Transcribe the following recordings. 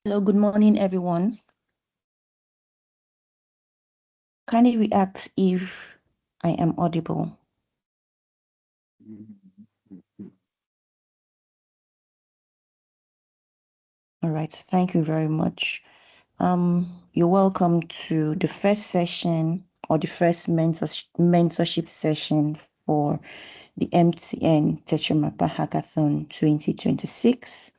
Hello, good morning, everyone. Kindly react if I am audible. All right, thank you very much. You're welcome to the first session or the first mentorship session for the MTN Tɛkyerɛma Hackathon 2026.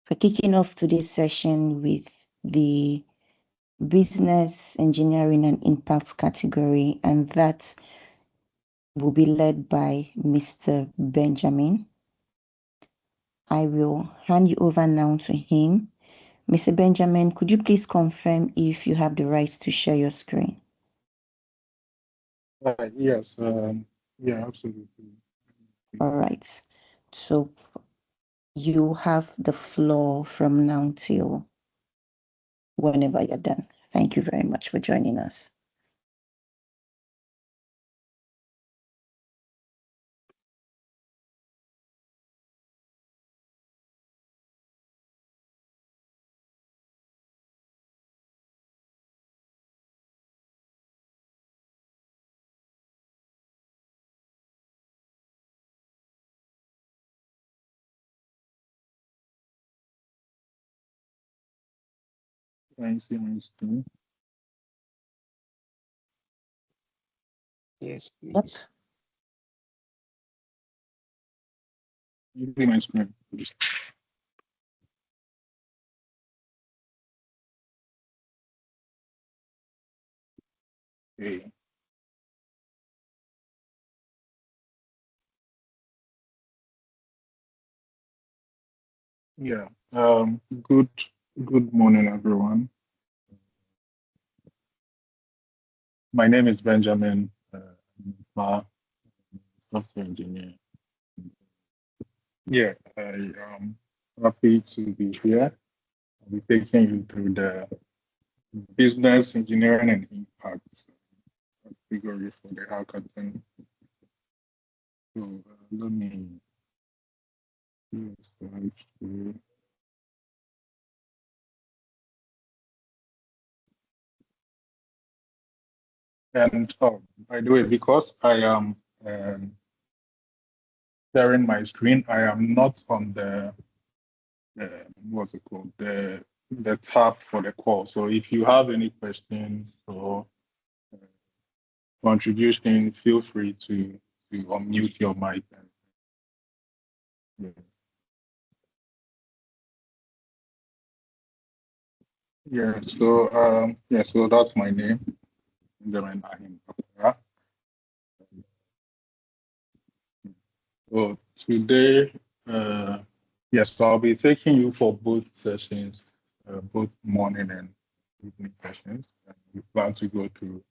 We're kicking off today's session with the business, engineering, and impact category, and that will be led by Mr. Benjamin. I will hand you over now to him. Mr. Benjamin, could you please confirm if you have the right to share your screen? Yes, yeah, absolutely. All right. So you have the floor from now till whenever you're done. Thank you very much for joining us. Can you see my screen? Yes, Yep. please. You see my screen, please. Okay. Yeah. Good morning, everyone. My name is Benjamin. I'm a software engineer. Yeah, I am happy to be here. I'll be taking you through the business, engineering, and impact category for the hackathon. So let me see the slide here. And oh, by the way, because I am sharing my screen, I am not on the what's it called, the tab for the call. So if you have any questions or contribution, feel free to unmute your mic. Yeah. So that's my name, Benjamin Arhin-Acquaah. So today, yes, so I'll be taking you for both sessions, both morning and evening sessions. And we plan to go through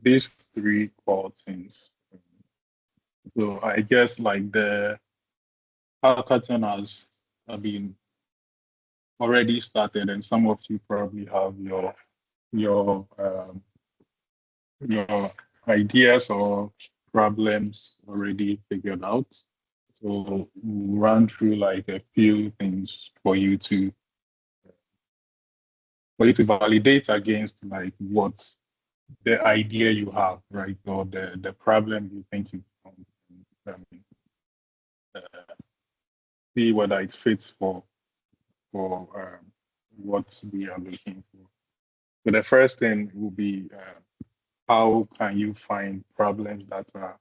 these three core things. So I guess like the hackathon has been already started, and some of you probably have your your ideas or problems already figured out. So we'll run through like a few things for you to validate against like what's the idea you have, right? Or the problem you think you uh, see whether it fits for what we are looking for. So the first thing will be how can you find problems that are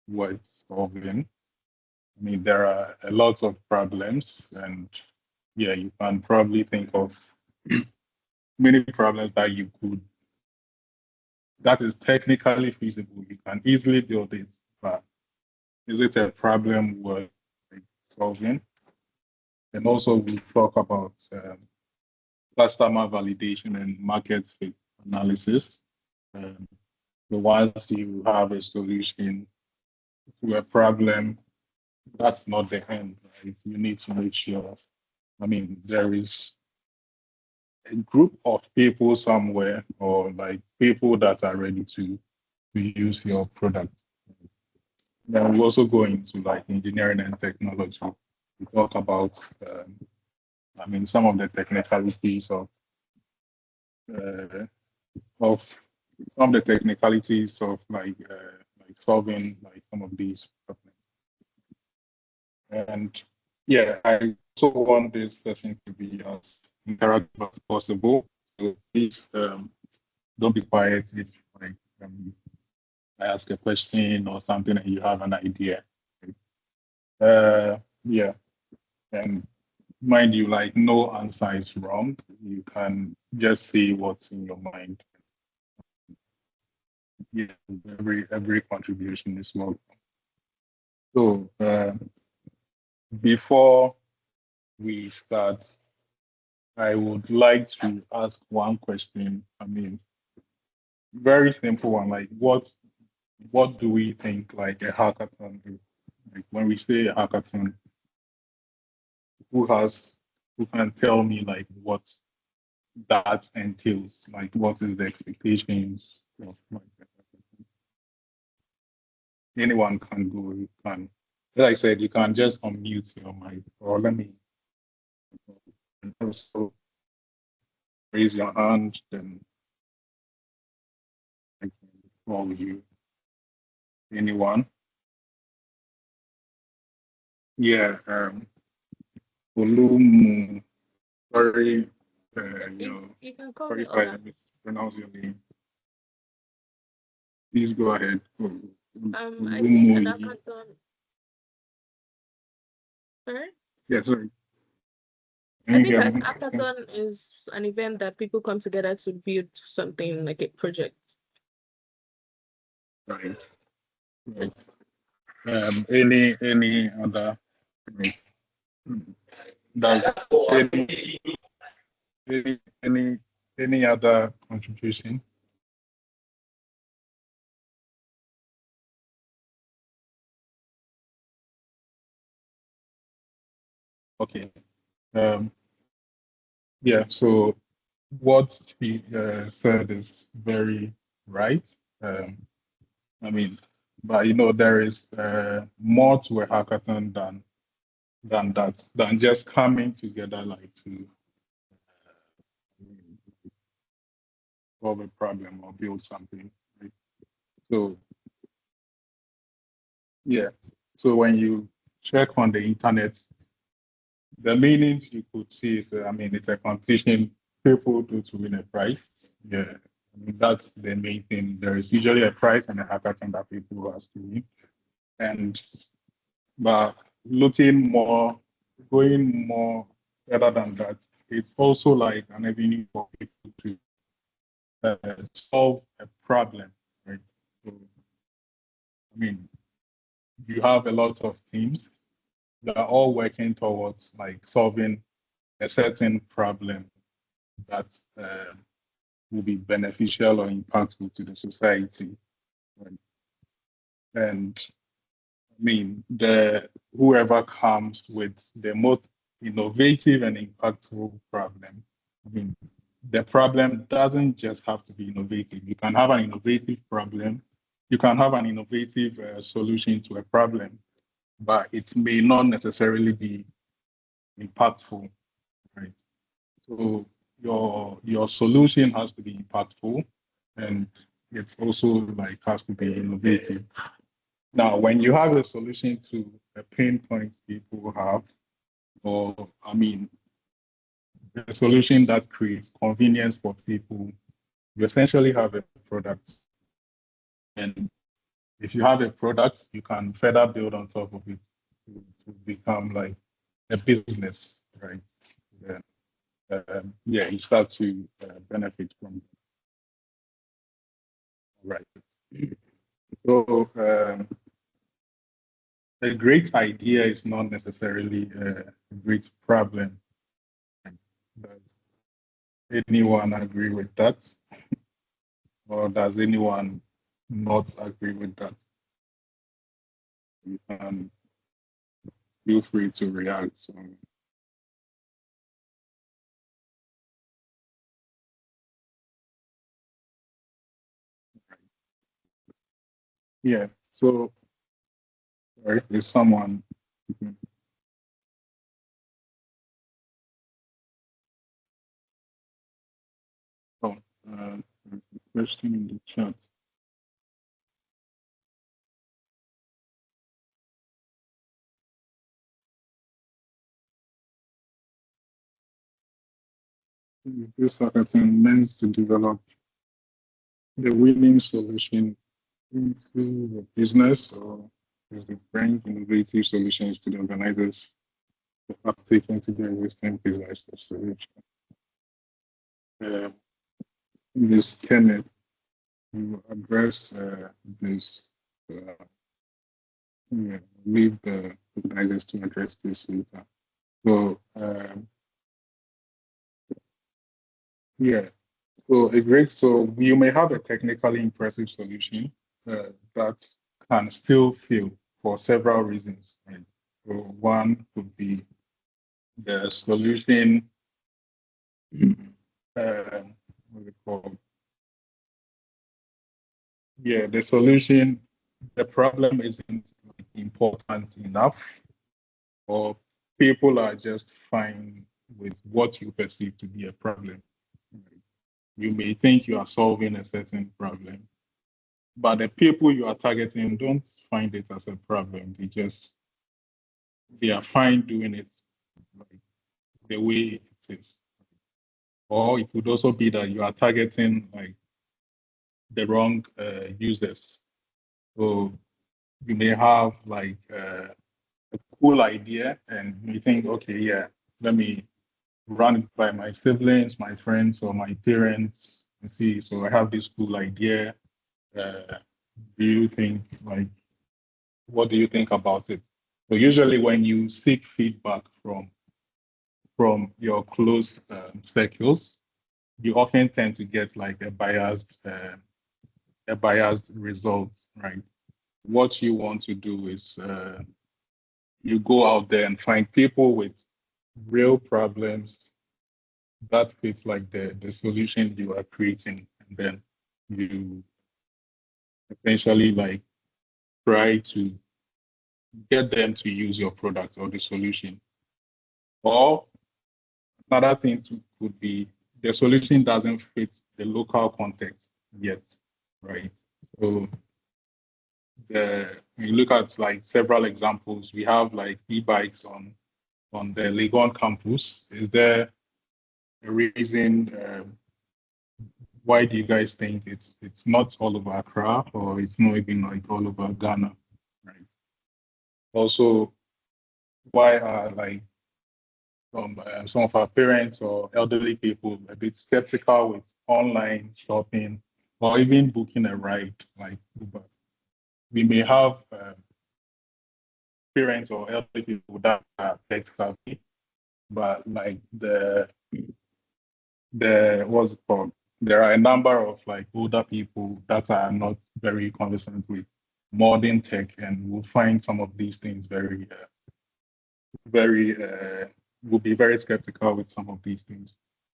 worth solving? I mean, there are a lot of problems, and yeah, you can probably think of many problems that is technically feasible. You can easily build it, but is it a problem worth like, solving? And also, we talk about customer validation and market fit analysis. Um, so once you have a solution to a problem, that's not the end, right? You need to make sure, I mean, there is a group of people somewhere or like people that are ready to use your product. Then we also go into like engineering and technology. We talk about I mean, some of the technicalities of some of the technicalities of like solving like some of these problems. And yeah, I also want this session to be as interactive as possible. So please don't be quiet if like I ask a question or something and you have an idea. Yeah, and mind you, like no answer is wrong. You can just see what's in your mind. Yeah, every contribution is welcome. So before we start, I would like to ask one question. I mean, very simple one. Like, what do we think like a hackathon is? Like when we say a hackathon, who can tell me like what that entails? Like, what is the expectations of like anyone can go. You can, like I said, you can just unmute your mic, or let me also raise your hand, then I can call you. Anyone? Yeah, Olumu. Sorry, You can call sorry me if I Ola. mispronounce your name. Please go ahead. I think an Olumu. hackathon. Sorry? Yeah, sorry. Can I you think hear a me? hackathon is an event that people come together to build something like a project. Right. Right. Any other? Right. Does any any any other contribution? Okay. Um, yeah. So what he said is very right. Um, I mean, but there is more to a hackathon than just coming together like to solve a problem or build something. Right? So yeah. So when you check on the internet, the meanings you could see is, I mean, it's a competition people do to win a prize. Yeah, I mean, that's the main thing. There is usually a prize and a hackathon that people has to win. And but going more further than that, it's also like an avenue for people to solve a problem, right? So, I mean, you have a lot of teams that are all working towards like solving a certain problem that will be beneficial or impactful to the society. Right? And I mean, whoever comes with the most innovative and impactful problem. I mean, the problem doesn't just have to be innovative. You can have an innovative problem. You can have an innovative solution to a problem, but it may not necessarily be impactful, right? So your solution has to be impactful, and it also like has to be innovative. Now, when you have a solution to a pain point people have, or I mean, a solution that creates convenience for people, you essentially have a product. And if you have a product, you can further build on top of it to become like a business, right? Yeah, yeah, you start to benefit from it, right? So a great idea is not necessarily a great problem. Does anyone agree with that? Or does anyone not agree with that? You can feel free to react. So, yeah. So, right, is someone? there's a question in the chat. This hackathon meant to develop the winning solution into the business, or is it bring innovative solutions to the organizers to uptake into the existing business solution? Ms. Kenneth, you address this. Leave the organizers to address this later. So, yeah. So you may have a technically impressive solution that can still fail for several reasons. Right? So one could be the solution, what's it called? Yeah, the solution, the problem isn't important enough, or people are just fine with what you perceive to be a problem. You may think you are solving a certain problem, but the people you are targeting don't find it as a problem. They are fine doing it like the way it is. Or it could also be that you are targeting like the wrong users. So you may have like a cool idea and you think, okay, yeah, let me run it by my siblings, my friends, or my parents and see. So I have this cool idea. Do you think like, what do you think about it? So usually when you seek feedback from your close circles, you often tend to get like a biased result, right? What you want to do is you go out there and find people with real problems that fit like the solution you are creating, and then you essentially like try to get them to use your product or the solution. Or another thing could be the solution doesn't fit the local context yet, right? So when you look at like several examples, we have like e-bikes on the Legon campus. Is there a reason why do you guys think it's not all over Accra, or it's not even like all over Ghana, right? Also, why are like some of our parents or elderly people a bit skeptical with online shopping or even booking a ride like Uber? We may have parents or elderly people that are tech savvy, but like the what's it called? There are a number of like older people that are not very conversant with modern tech, and will find some of these things will be very skeptical with some of these things.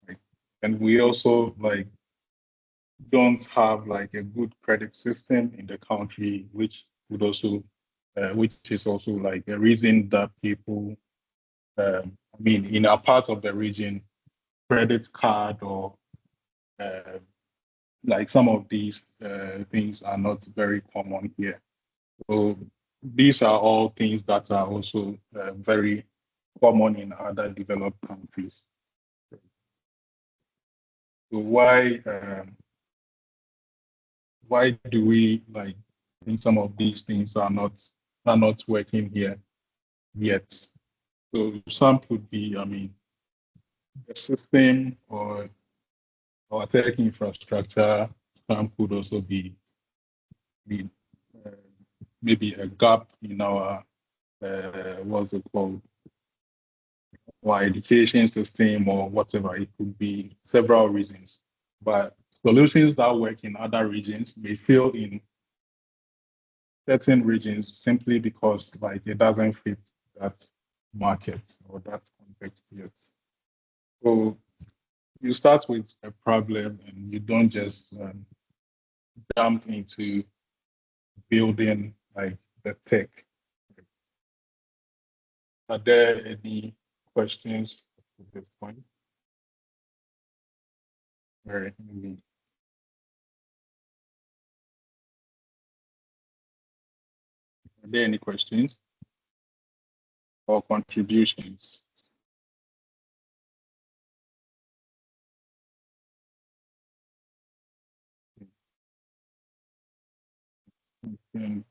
Right? And we also like don't have like a good credit system in the country, which is also like a reason that people, I mean, in our part of the region, credit card or uh, like some of these things are not very common here. So these are all things that are also very common in other developed countries. So why do we like think some of these things are not working here yet? So some could be, I mean, the system or tech infrastructure. Some could also be uh, maybe a gap in our what's it called, our education system or whatever. It could be several reasons, but solutions that work in other regions may fail in certain regions simply because like it doesn't fit that market or that context yet. So you start with a problem and you don't just jump into building like the tech. Are there any questions at this point? All right, maybe Are there any questions or contributions? And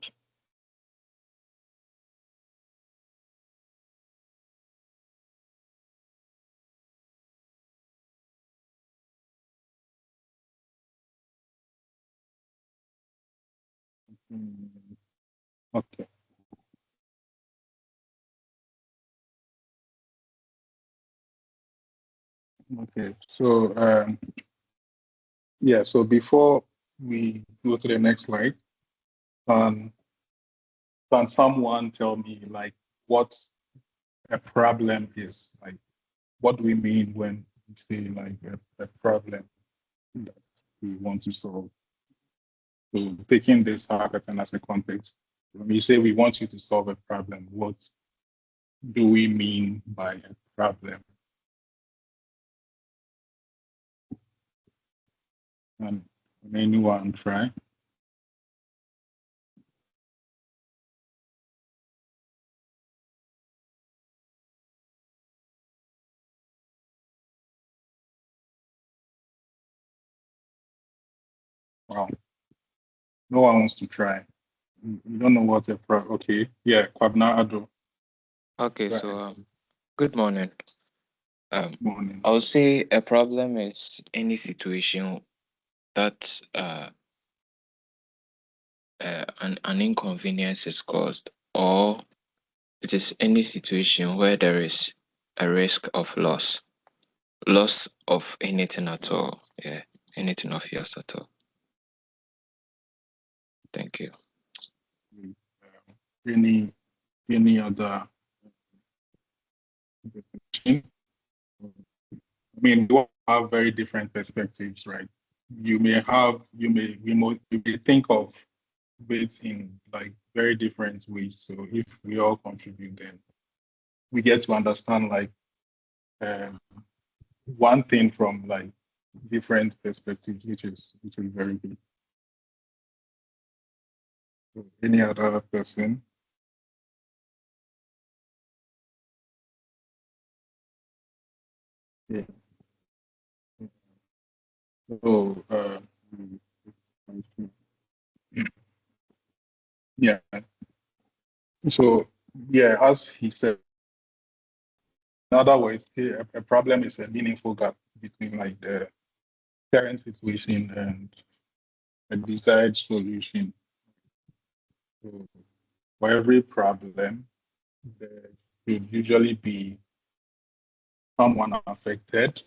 okay. Okay. So yeah. So before we go to the next slide, can someone tell me like what a problem is? Like, what do we mean when we say like a problem that we want to solve? So taking this hackathon as a context, when we say we want you to solve a problem, what do we mean by a problem? And anyone try? Wow, no one wants to try. You don't know what a problem. Okay, yeah, Kwabna Ado. Okay, Go so ahead. good morning. Morning. I would say a problem is any situation that an inconvenience is caused, or it is any situation where there is a risk of loss of anything at all. Yeah, anything of yours at all. Thank you. Any other definition? I mean, we all have very different perspectives, right? You may think of it in like very different ways. So if we all contribute, then we get to understand like um, one thing from like different perspectives, which is very good. So any other person? Yeah. So yeah. So yeah, as he said, in other words, a problem is a meaningful gap between like the current situation and a desired solution. So for every problem, there should usually be someone affected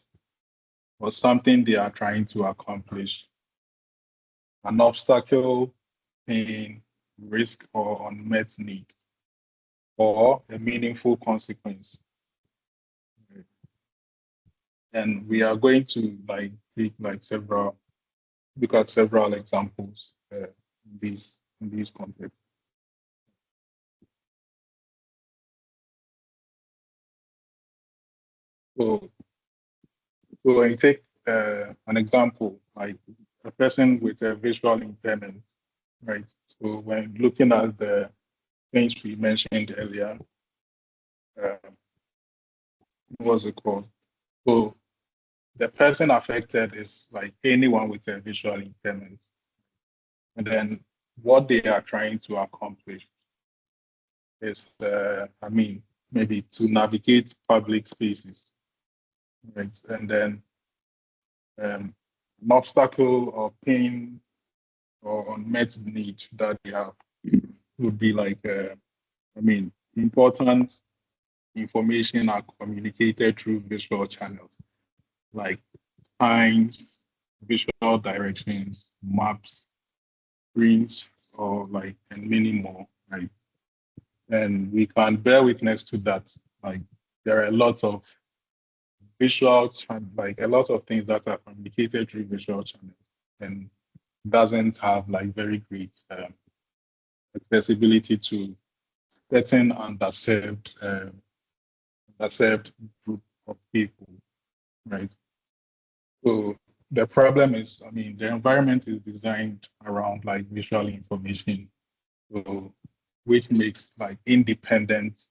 or something they are trying to accomplish, an obstacle, pain, risk, or unmet need, or a meaningful consequence. And we are going to like take like look at several examples in these contexts. So, when you take an example, like a person with a visual impairment, right? So when looking at the things we mentioned earlier, what was it called? So the person affected is like anyone with a visual impairment. And then what they are trying to accomplish is, maybe to navigate public spaces, right? And then an obstacle or pain or unmet need that they have would be like, important information are communicated through visual channels, like signs, visual directions, maps, screens, or like, and many more, right? And we can bear witness to that. Like, there are a lot of like a lot of things that are communicated through visual channels and doesn't have like very great accessibility to certain underserved group of people, right? So the problem is, the environment is designed around like visual information. So which makes like independent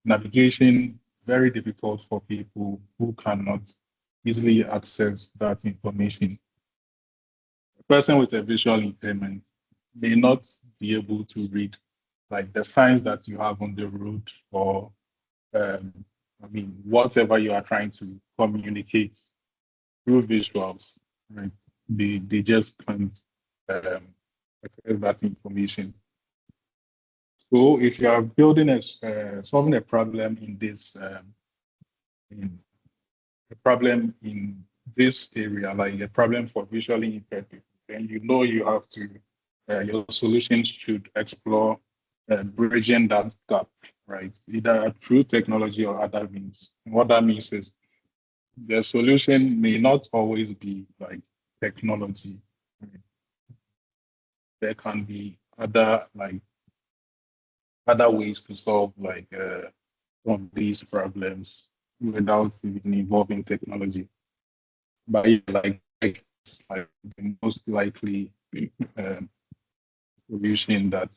navigation very difficult for people who cannot easily access that information. A person with a visual impairment may not be able to read like the signs that you have on the road, or whatever you are trying to communicate through visuals, right? They just can't access that information. So if you are building solving a problem in this in a problem in this area, like a problem for visually impaired people, then you have to your solutions should explore bridging that gap, right? Either through technology or other means. And what that means is the solution may not always be like technology. Right? There can be other ways to solve some of these problems without even involving technology. But yeah, like the most likely uh, solution that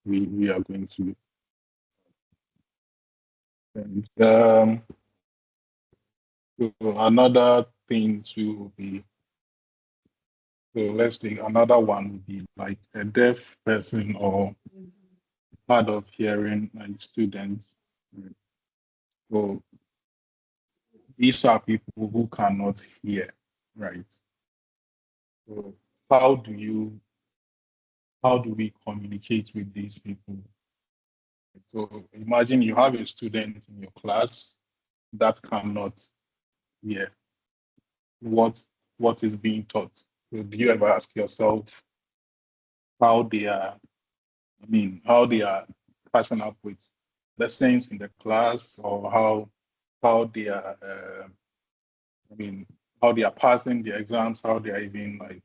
we are going to. And so another thing to be, so let's take another one would be like a deaf person or hard of hearing like students. So these are people who cannot hear, right? So how do we communicate with these people? So imagine you have a student in your class that cannot hear what is being taught. So do you ever ask yourself how they are, how they are catching up with lessons in the class, or how they are, how they are passing the exams, how they are even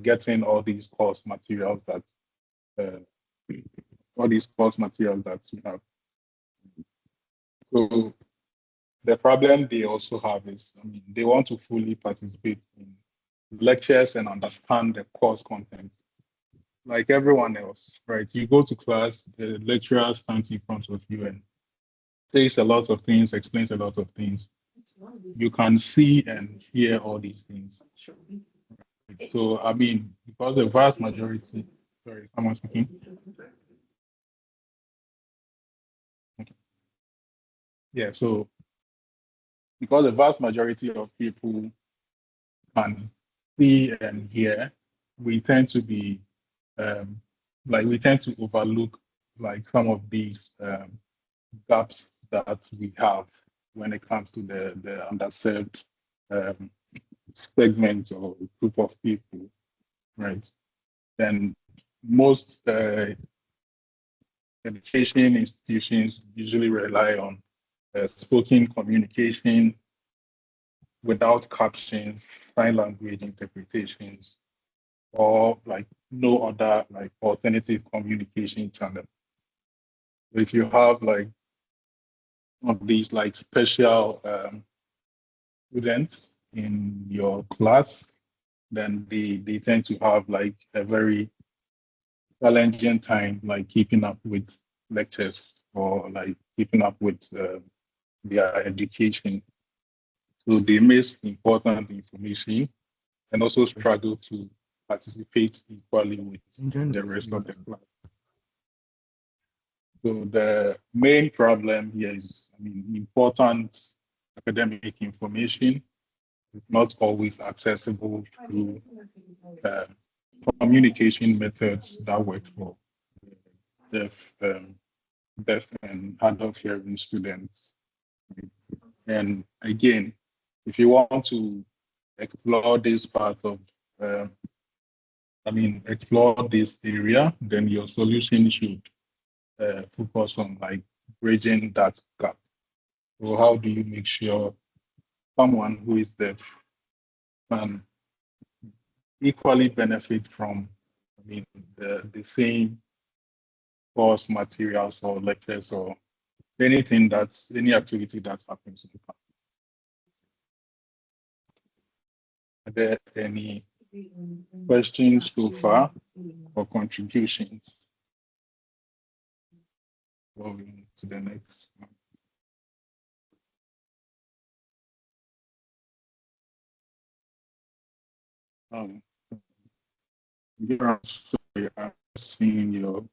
getting all these course materials that uh, we have. So the problem they also have is, they want to fully participate in lectures and understand the course content like everyone else, right? You go to class, the lecturer stands in front of you and says a lot of things, explains a lot of things. You can see and hear all these things. So, because the vast majority, sorry, someone speaking. Okay. Yeah, so because the vast majority of people can see and hear, we tend to be we tend to overlook like some of these gaps that we have when it comes to the underserved um, segment or group of people, right? And most education institutions usually rely on spoken communication without captions, sign language interpretations, or like no other like alternative communication channel. If you have like one of these like special students in your class, then they tend to have like a very challenging time like keeping up with lectures or like keeping up with their education. So they miss important information and also struggle to participate equally with the rest of the class. So the main problem here is, important academic information is not always accessible through uh, communication methods that work for deaf, deaf and hard of hearing students. And again, if you want to explore this part of, explore this area, then your solution should focus on like bridging that gap. So how do you make sure someone who is deaf can equally benefit from, the same course materials or lectures or any activity that happens in the class? Are there any questions so far or contributions? going to the next one. Yeah, sorry, I'm seeing your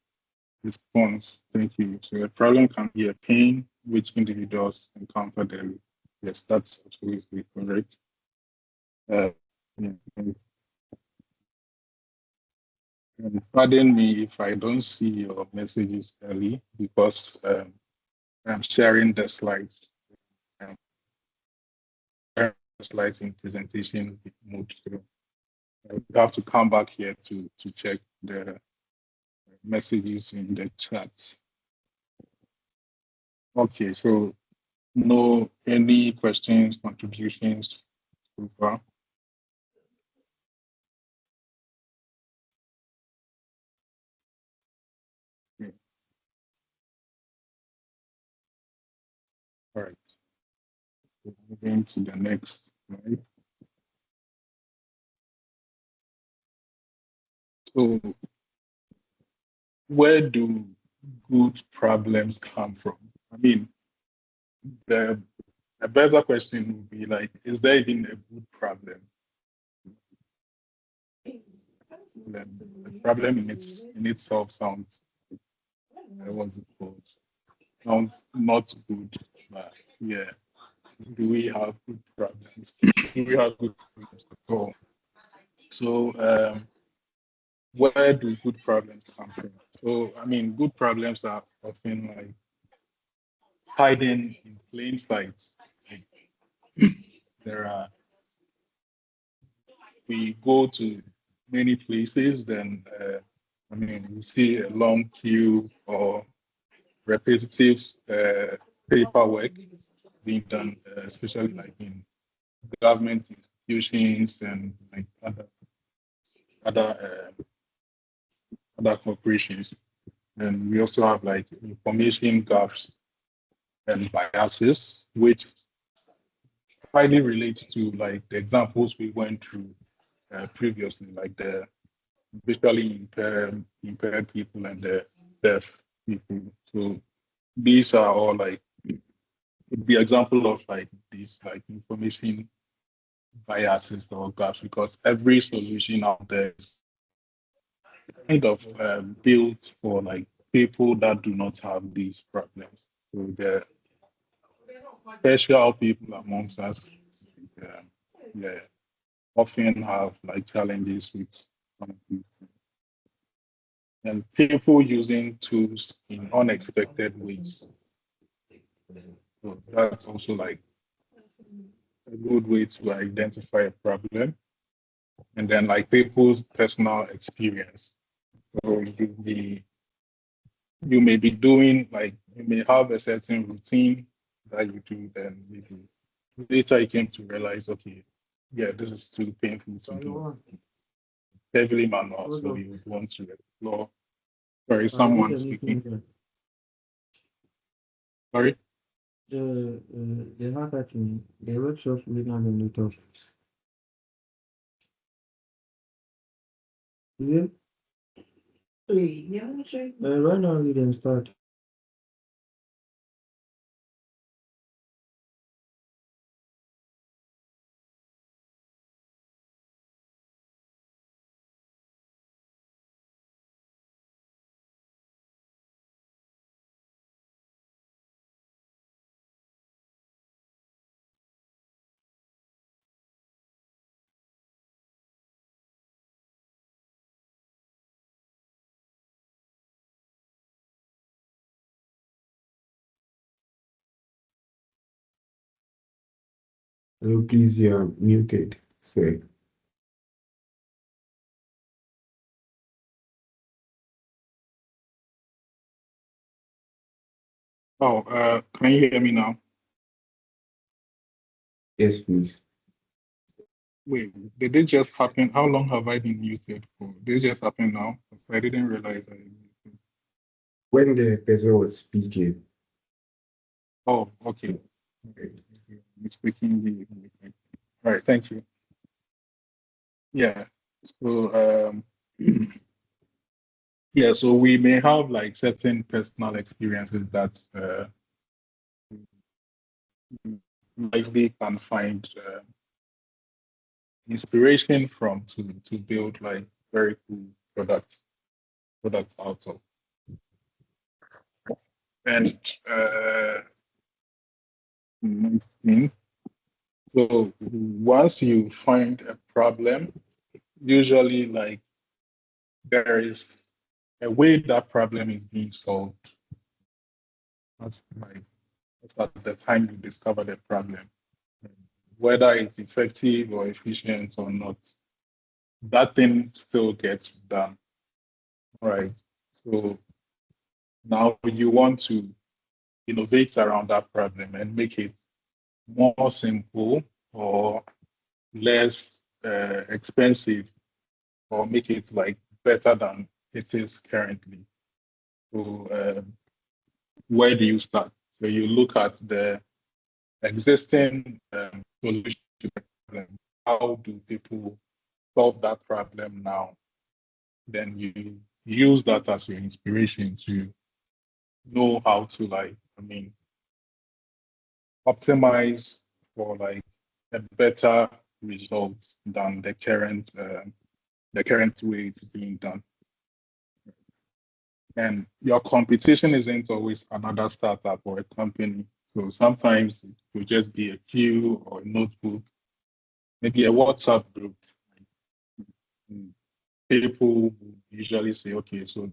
response. Thank you. So a problem can be a pain which individuals encounter daily. Yes, that's absolutely correct. Yeah. And pardon me if I don't see your messages early because I'm sharing the slides. Um, slides in presentation mode. So I have to come back here to check the messages in the chat. Okay, so no any questions, contributions so far? Okay. All right. So moving to the next slide. So where do good problems come from? I mean, the a better question would be like, is there even a good problem? The problem in itself sounds, what's it called? Sounds not good, but yeah. Do we have good problems? Do we have good problems at all? So where do good problems come from? So I mean, good problems are often like hiding in plain sight. Like, there are we go to many places, then I mean, we see a long queue or repetitive paperwork being done, especially like in government institutions and like other other corporations. And we also have like information gaps and biases, which highly relates to like the examples we went through previously, like the visually impaired people and the deaf people. So these are all like the example of like these like information biases or gaps because every solution out there is kind of built for like people that do not have these problems. So the special people amongst us, yeah, often have like challenges with some of these things. And people using tools in unexpected ways. So that's also like a good way to identify a problem. And then like people's personal experience. So you may be doing like you may have a certain routine that you do, then maybe later you came to realize, okay, yeah, this is too painful to do. Heavily manual, so you would want to explore. Sorry, someone speaking. Sorry. The hackathon, the workshop we have on the top. Yeah. Right now we can start. Oh, please, you are muted. Say. Oh, can you hear me now? Yes, please. Wait, did it just happen? How long have I been muted for? Did it just happen now? I didn't realize I muted. When the person was speaking. Oh, okay. Mistakenly muted. All right, thank you. Yeah. So Yeah, so we may have like certain personal experiences that likely can find inspiration from to build like very cool products out of. And mm, so once you find a problem, usually like there is a way that problem is being solved. That's like that's at the time you discover the problem. Whether it's effective or efficient or not, that thing still gets done. Right. So now you want to innovate around that problem and make it more simple or less expensive or make it like better than it is currently. So where do you start? So you look at the existing solution to the problem. How do people solve that problem now? Then you use that as your inspiration to know how to optimize for like a better result than the current way it's being done. And your competition isn't always another startup or a company. So sometimes it will just be a queue or a notebook, maybe a WhatsApp group. People usually say, okay, so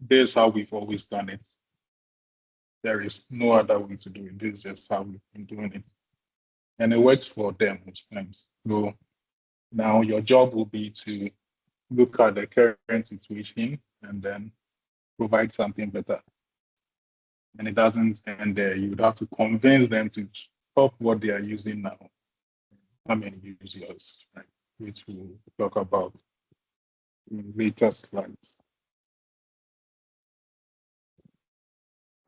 this is how we've always done it. There is no other way to do it. This is just how we've been doing it. And it works for them most times. So now your job will be to look at the current situation and then provide something better. And it doesn't end there. You would have to convince them to stop what they are using now. I mean, use yours, right? Which we'll talk about in later slides.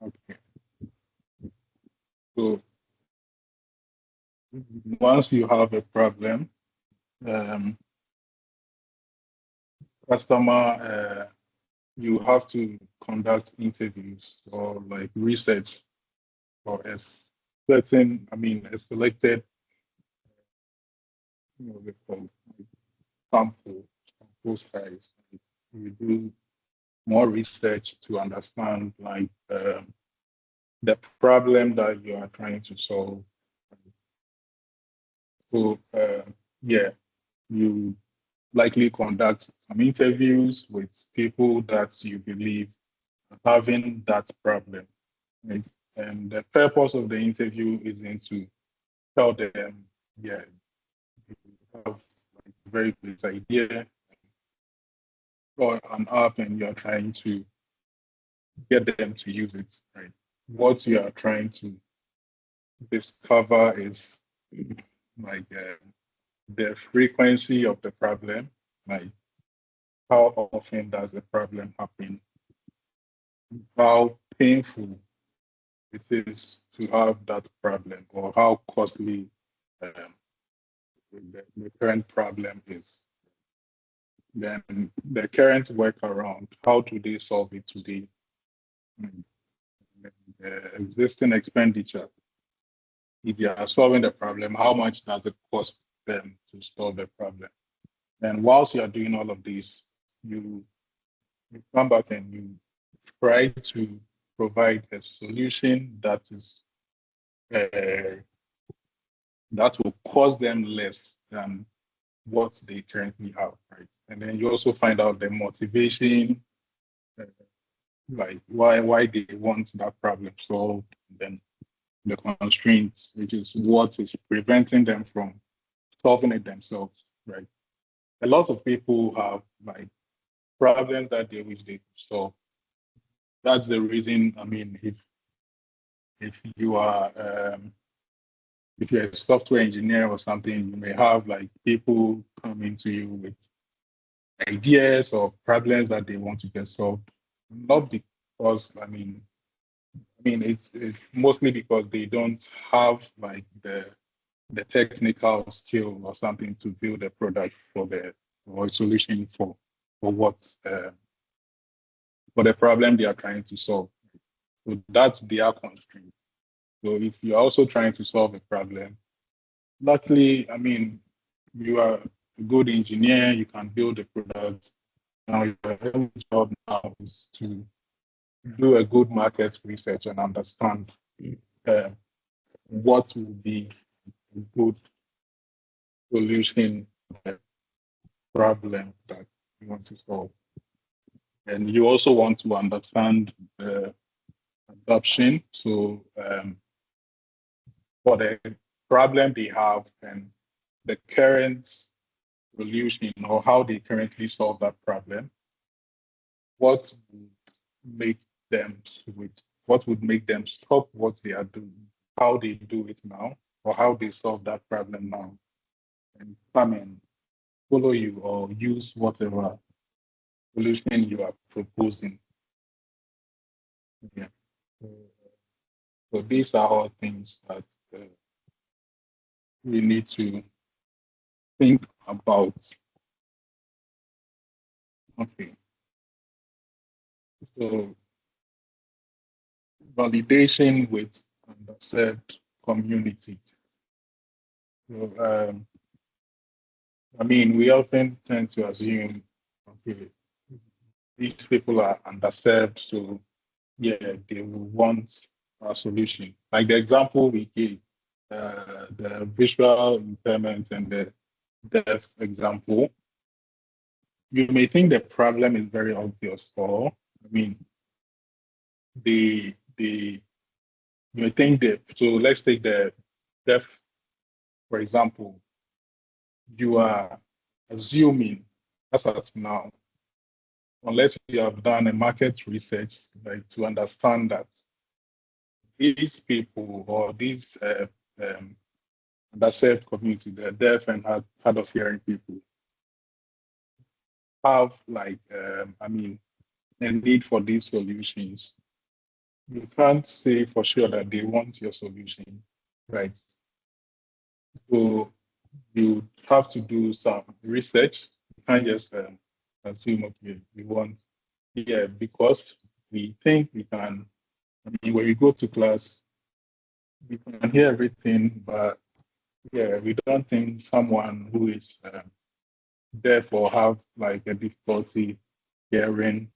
Okay. So once you have a problem, um, customer, you have to conduct interviews or like research for a certain, a selected, they call sample size. You do more research to understand like the problem that you are trying to solve. So yeah, you likely conduct some interviews with people that you believe are having that problem. Right? And the purpose of the interview isn't to tell them, yeah, you have like a very great idea or an app and you're trying to get them to use it, right? What you are trying to discover is like the frequency of the problem, like how often does the problem happen, how painful it is to have that problem, or how costly the current problem is. Then the current workaround, how do they solve it today? The existing expenditure, if you are solving the problem, how much does it cost them to solve the problem? And whilst you are doing all of this, you come back and you try to provide a solution that is that will cost them less than what they currently have, right? And then you also find out the motivation, uh, like why they want that problem solved, and then the constraints, which is what is preventing them from solving it themselves, right? A lot of people have like problems that they wish they could solve. That's the reason. If you are if you're a software engineer or something, you may have like people coming to you with ideas or problems that they want to get solved. Not because it's mostly because they don't have like the technical skill or something to build a product for the or a solution for what for the problem they are trying to solve. So that's their constraint. So if you're also trying to solve a problem, luckily, I mean, you are a good engineer, you can build a product. Now your job now is to do a good market research and understand uh, what will be a good solution problem that you want to solve. And you also want to understand the adoption. So for the problem they have and the current solution or how they currently solve that problem, what would make them switch? What would make them stop what they are doing, how they do it now, or how they solve that problem now, and come and follow you or use whatever solution you are proposing. Yeah. So these are all things that we need to think about. Okay. So validation with underserved community. So, I mean, we often tend to assume, okay, these people are underserved, so yeah, they will want a solution. Like the example we gave, the visual impairment and the deaf example, you may think the problem is very obvious, or I mean, the you may think that. So let's take the deaf, for example. You are assuming, as of now, unless you have done a market research, like to understand that these people or these underserved community, the deaf and hard of hearing people, have like, I mean, a need for these solutions. You can't say for sure that they want your solution, right? So you have to do some research. You can't just assume, okay, we want, yeah, because we think we can, I mean, when we go to class, we can hear everything, but yeah, we don't think someone who is deaf or have like a difficulty hearing,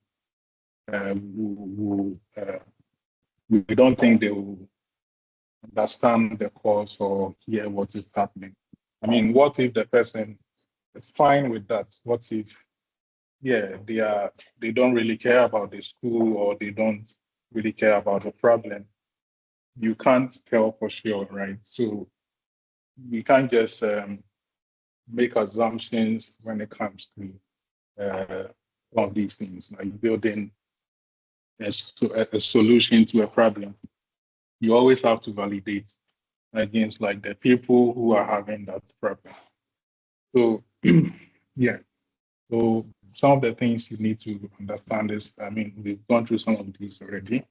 we don't think they will understand the cause or hear what is happening. I mean, what if the person is fine with that? What if, yeah, they don't really care about the school or they don't really care about the problem? You can't tell for sure, right? So we can't just make assumptions when it comes to all of these things, like building a solution to a problem. You always have to validate against like the people who are having that problem. So yeah, so some of the things you need to understand is, I mean, we've gone through some of these already.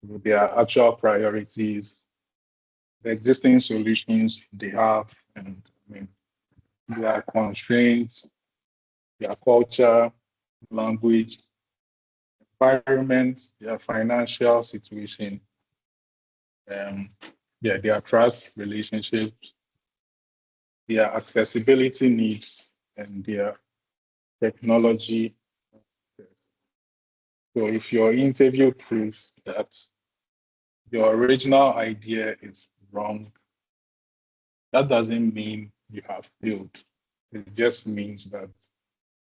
Their actual priorities, the existing solutions they have, and I mean, their constraints, their culture, language, environment, their financial situation, yeah, their trust relationships, their accessibility needs, and their technology. So if your interview proves that your original idea is wrong, that doesn't mean you have failed. It just means that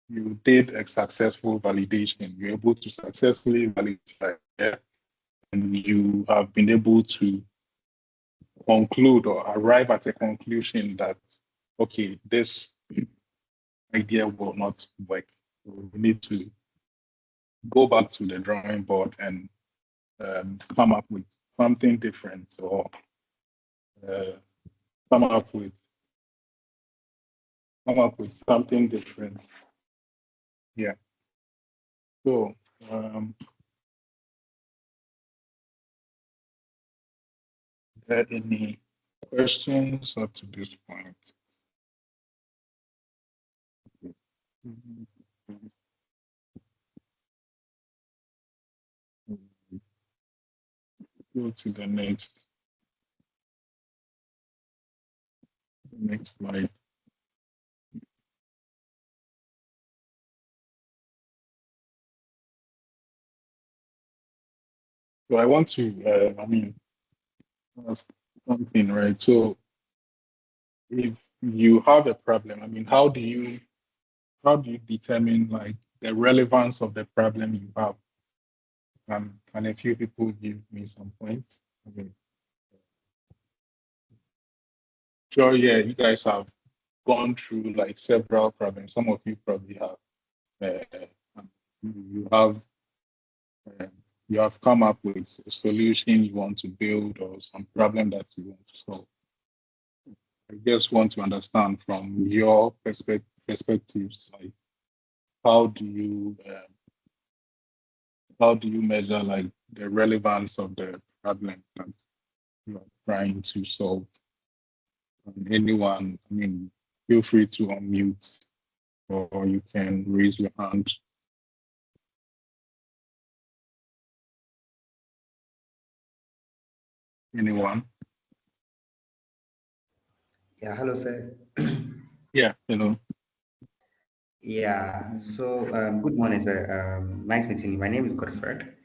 you did a successful validation. You're able to successfully validate it, and you have been able to conclude or arrive at a conclusion that, okay, this idea will not work. So we need to go back to the drawing board and come up with something different, or uh, come up with something different. Yeah. So are there any questions up to this point? Mhm. go to the next slide. So I want to, ask something, right? So if you have a problem, how do you determine like the relevance of the problem you have? Can a few people give me some points? Sure, yeah, you guys have gone through like several problems. Some of you probably have. You have you have come up with a solution you want to build or some problem that you want to solve. I just want to understand from your perspectives, like how do you measure like the relevance of the problem that you are trying to solve? Anyone, feel free to unmute or you can raise your hand. Anyone? Yeah, hello, sir. Yeah, hello. Yeah, so good morning, sir. Nice meeting you. My name is Godfred.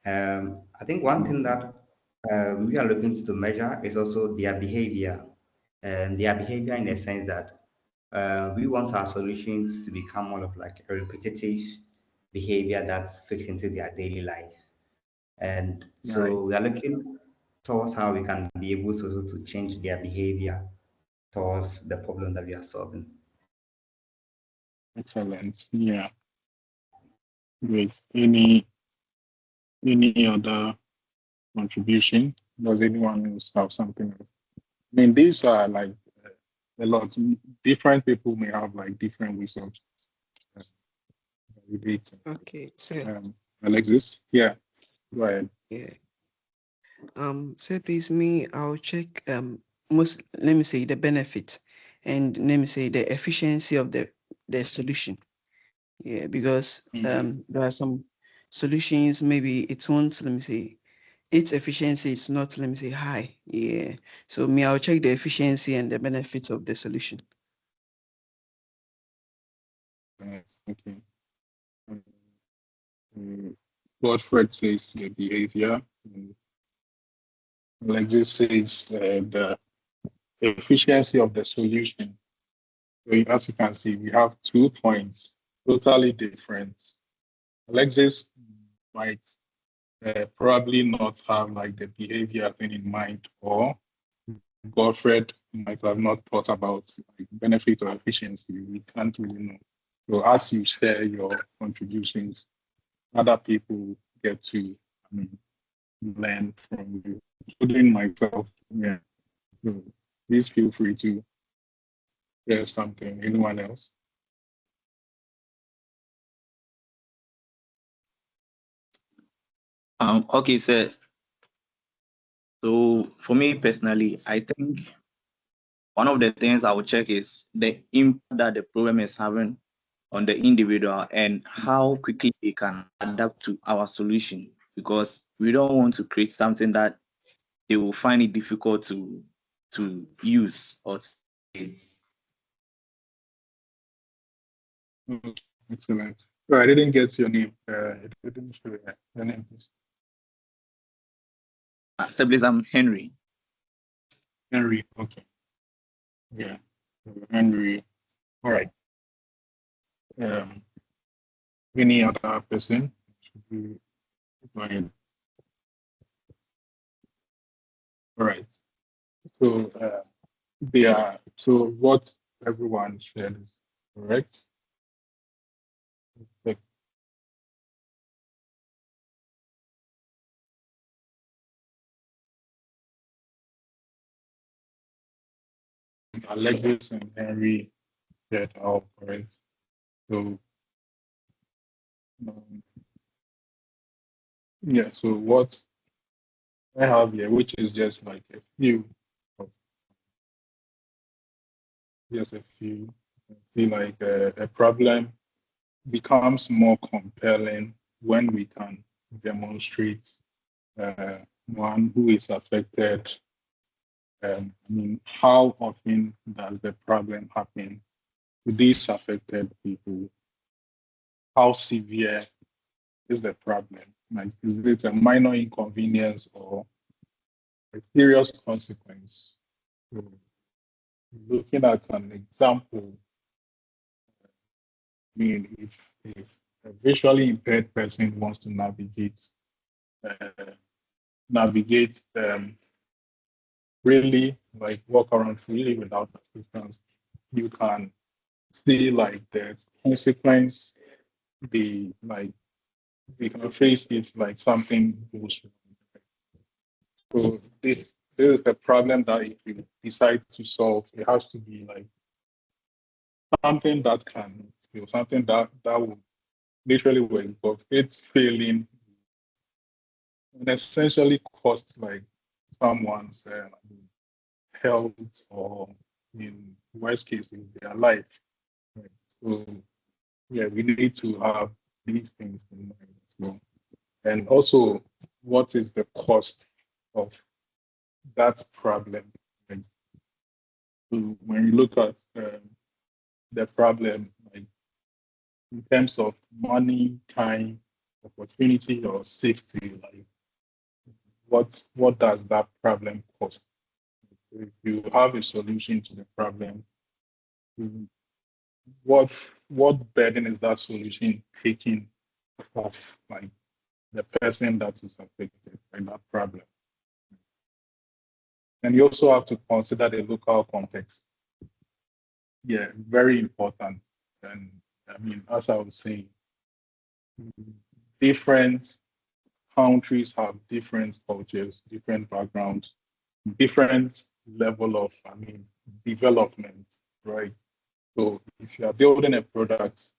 I think one thing that we are looking to measure is also their behavior. Their behavior in the sense that we want our solutions to become more of like a repetitive behavior that fits into their daily life. And Right. so we are looking towards how we can be able to change their behavior towards the problem that we are solving. Excellent. Yeah. Great. Any other contribution? Does anyone else have something? These are like a lot. Different people may have like different ways of relating. Okay, so Alexis, yeah, go ahead. yeah. So please me, I'll check most, let me say, the benefit and let me say the efficiency of the solution. Yeah, because there are some solutions, maybe it won't, let me say, its efficiency is not, let me say, high. Yeah. So me, I'll check the efficiency and the benefits of the solution. Okay. Godfred says the behavior. Alexis says the efficiency of the solution. So as you can see, we have 2 points, totally different. Alexis might probably not have like the behavior thing in mind, or Godfred might have not thought about like, benefit or efficiency. We can't really know. So as you share your contributions, other people get to learn from you, including myself. Yeah. So please feel free to share something. Anyone else? Okay, so for me personally, I think one of the things I will check is the impact that the problem is having on the individual and how quickly they can adapt to our solution, because we don't want to create something that they will find it difficult to use or to use. Excellent. So I didn't get your name. It didn't show your name, please. So please, I'm Henry. Henry. Okay. Yeah. Henry. All right. Any other person? Go ahead. All right. So so what everyone shared is correct. Like, Alexis and Henry shared all correct. So yeah. So what I have here, which is just like a few, just a few. I feel like a problem becomes more compelling when we can demonstrate one who is affected, I mean, how often does the problem happen to these affected people? How severe is the problem? Like, is it a minor inconvenience or a serious consequence? So, looking at an example, I mean, if a visually impaired person wants to navigate really like walk around freely without assistance, you can see like the consequence be like we can face if like something goes wrong. So this is a problem that if you decide to solve, it has to be like something that can something that will literally work, but it's failing and essentially cost like someone's health or in worst cases their life. Right? So yeah, we need to have these things in mind as well. And also, what is the cost of that problem? Like, so when you look at the problem, like in terms of money, time, opportunity, or safety, like what does that problem cost? If you have a solution to the problem, what burden is that solution taking off like the person that is affected by that problem? And you also have to consider the local context. Yeah, very important. And I mean, as I was saying, different countries have different cultures, different backgrounds, different level of, I mean, development, right? So if you are building a product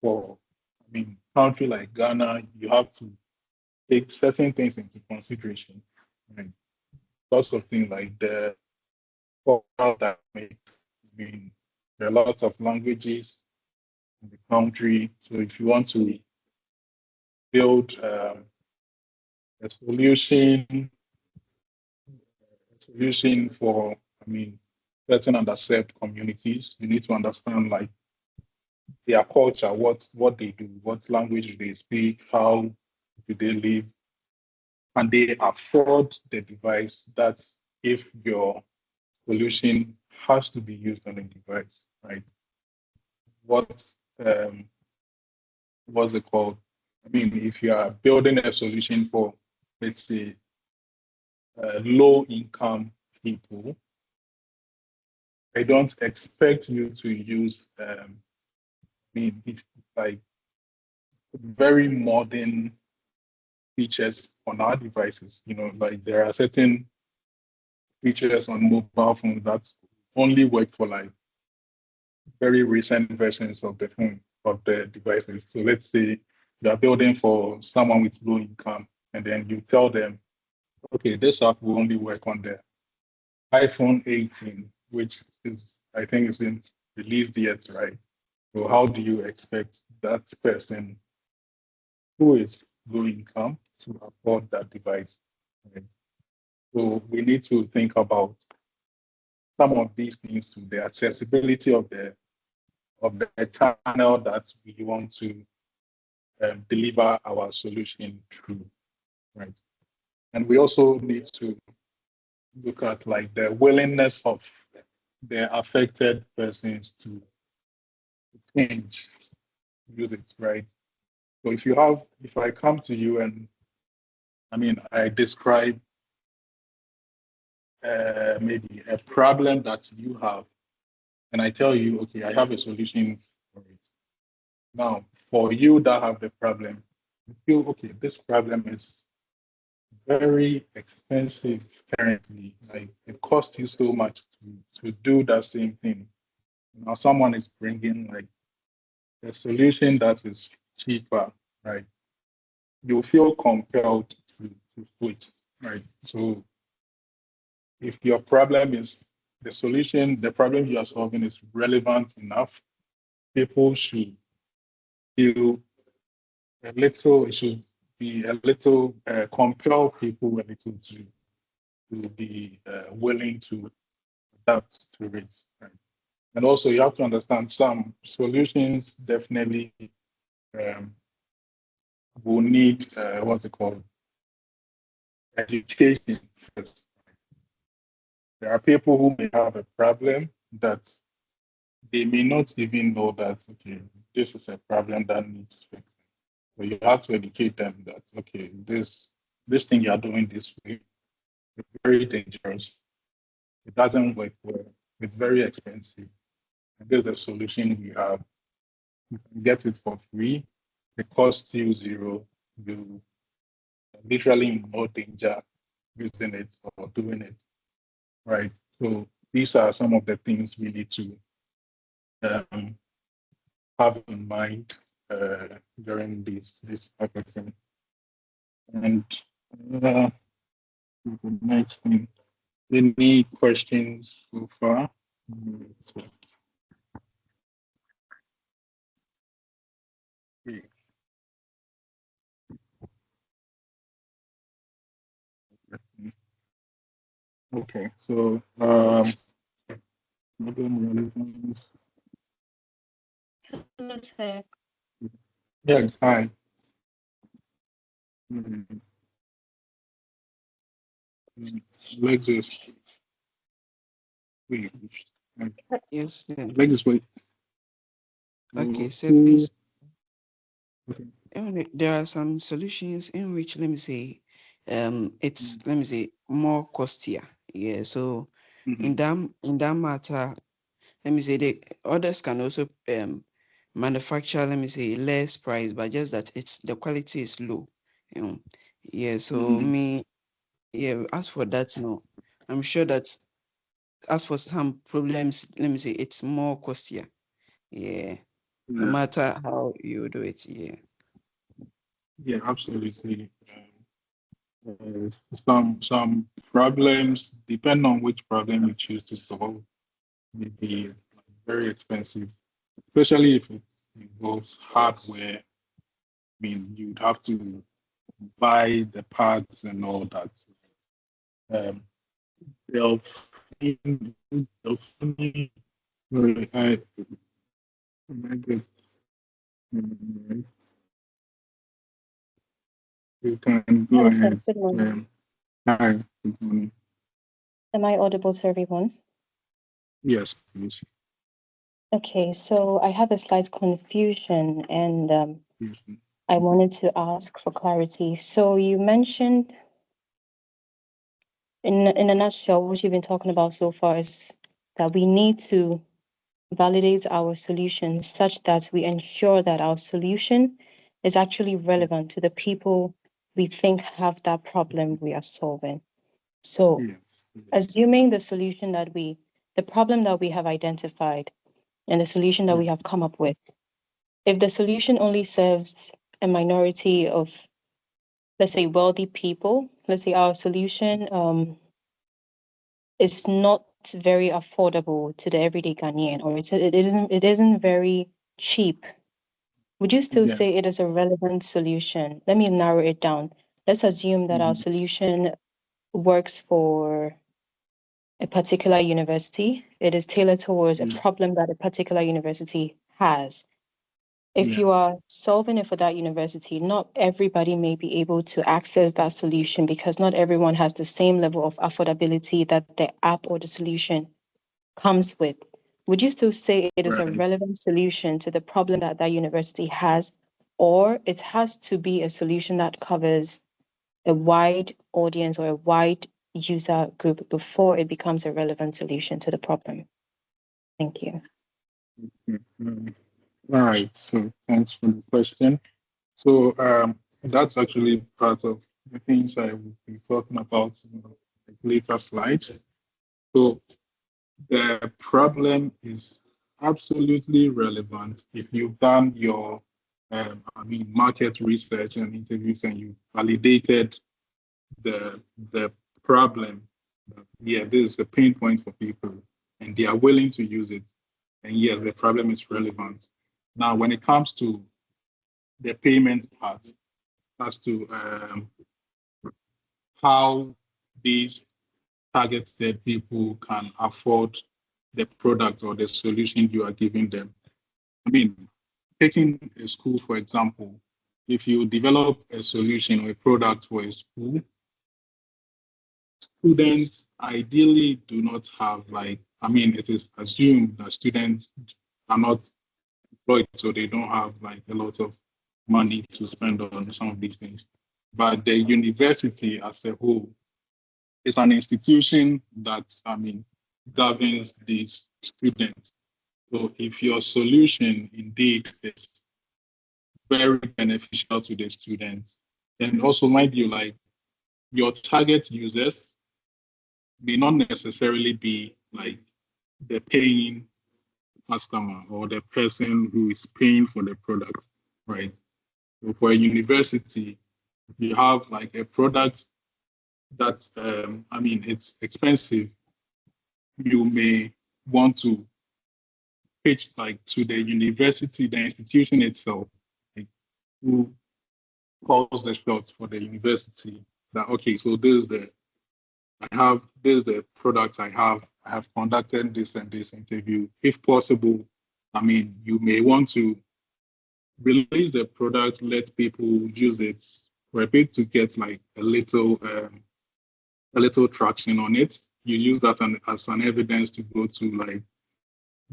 for, I mean, country like Ghana, you have to take certain things into consideration, right? Lots of things like the cultural dynamics. I mean, there are lots of languages in the country. So if you want to build a solution for, I mean, certain underserved communities, you need to understand like their culture, what they do, what language they speak, how do they live, and they afford the device that if your solution has to be used on a device, right? What what's it called? I mean, if you are building a solution for, let's say, low income people, I don't expect you to use like very modern features on our devices. You know, like there are certain features on mobile phones that only work for like very recent versions of the phone of the devices. So let's say you are building for someone with low income, and then you tell them, okay, this app will only work on the iPhone 18, which is I think isn't released yet, right? So how do you expect that person who is low income to afford that device? Right? So we need to think about some of these things to the accessibility of the channel that we want to deliver our solution through, right? And we also need to look at like the willingness of the affected persons to change, use it, right? So if I come to you and I mean, I describe maybe a problem that you have, and I tell you, okay, I have a solution for it. Now, for you that have the problem, you feel, okay, this problem is very expensive currently. Like it costs you so much to do that same thing. Now, someone is bringing like a solution that is cheaper, right? You feel compelled to switch, right? So if your problem is the problem you are solving is relevant enough, people should feel a little, it should be a little, compel people a little to be willing to adapt to it. Right? And also, you have to understand some solutions definitely will need what's it called? Education first. There are people who may have a problem that they may not even know that, okay, this is a problem that needs fixing. So you have to educate them that, okay, this thing you are doing this way is very dangerous. It doesn't work well. It's very expensive. And there's a solution we have. You can get it for free. The cost you zero. You literally in no danger using it or doing it. Right. So these are some of the things we need to have in mind during this hackathon. And the next thing, any questions so far? Okay, so yeah, hi. Let's just wait. Yes. Let's just wait. Okay, so Who- there are some solutions in which, let me say, it's, let me say, more costlier. Yeah, so in that matter, let me say the others can also manufacture, let me say, less price, but just that it's the quality is low. You know. Yeah, so yeah, as for that, no, I'm sure that as for some problems, let me say it's more costlier. Yeah, no matter how you do it. Yeah. Yeah, absolutely. Some problems, depend on which problem you choose to solve, may be very expensive, especially if it involves hardware. I mean, you'd have to buy the parts and all that. Um, Delphine, Delphine, I guess, you can go Hello, sir. ahead. Good morning. Hi, good morning. Am I audible to everyone? Yes, please. Okay, so I have a slight confusion and Yes. I wanted to ask for clarity. So you mentioned in a nutshell, what you've been talking about so far is that we need to validate our solution such that we ensure that our solution is actually relevant to the people we think have that problem we are solving. So Yes. assuming the problem that we have identified and the solution that we have come up with, if the solution only serves a minority of, let's say, wealthy people, let's say our solution is not very affordable to the everyday Ghanaian, or it isn't very cheap, would you still Yeah. say it is a relevant solution? Let me narrow it down. Let's assume that our solution works for a particular university. It is tailored towards a problem that a particular university has. If you are solving it for that university, not everybody may be able to access that solution because not everyone has the same level of affordability that the app or the solution comes with. Would you still say it is a Right. relevant solution to the problem that that university has, or it has to be a solution that covers a wide audience or a wide user group before it becomes a relevant solution to the problem? Thank you. All right. So thanks for the question. So that's actually part of the things I will be talking about in the later slides. So the problem is absolutely relevant if you've done your, market research and interviews and you validated the problem. Yeah, this is a pain point for people, and they are willing to use it. And yes, the problem is relevant. Now, when it comes to the payment part, as to how these targeted people can afford the product or the solution you are giving them. I mean, taking a school, for example, if you develop a solution or a product for a school, students ideally do not have it is assumed that students are not employed, so they don't have like a lot of money to spend on some of these things. But the university as a whole is an institution that, governs these students. So if your solution indeed is very beneficial to the students, then also mind you, like your target users may not necessarily be like the paying customer or the person who is paying for the product, right? So for a university, if you have like a product that, it's expensive, you may want to pitch like to the university, the institution itself, like, who calls the shots for the university. That okay, so this is the product I have. I have conducted this and this interview. If possible, you may want to release the product, let people use it for a bit to get like a little traction on it. You use that as an evidence to go to like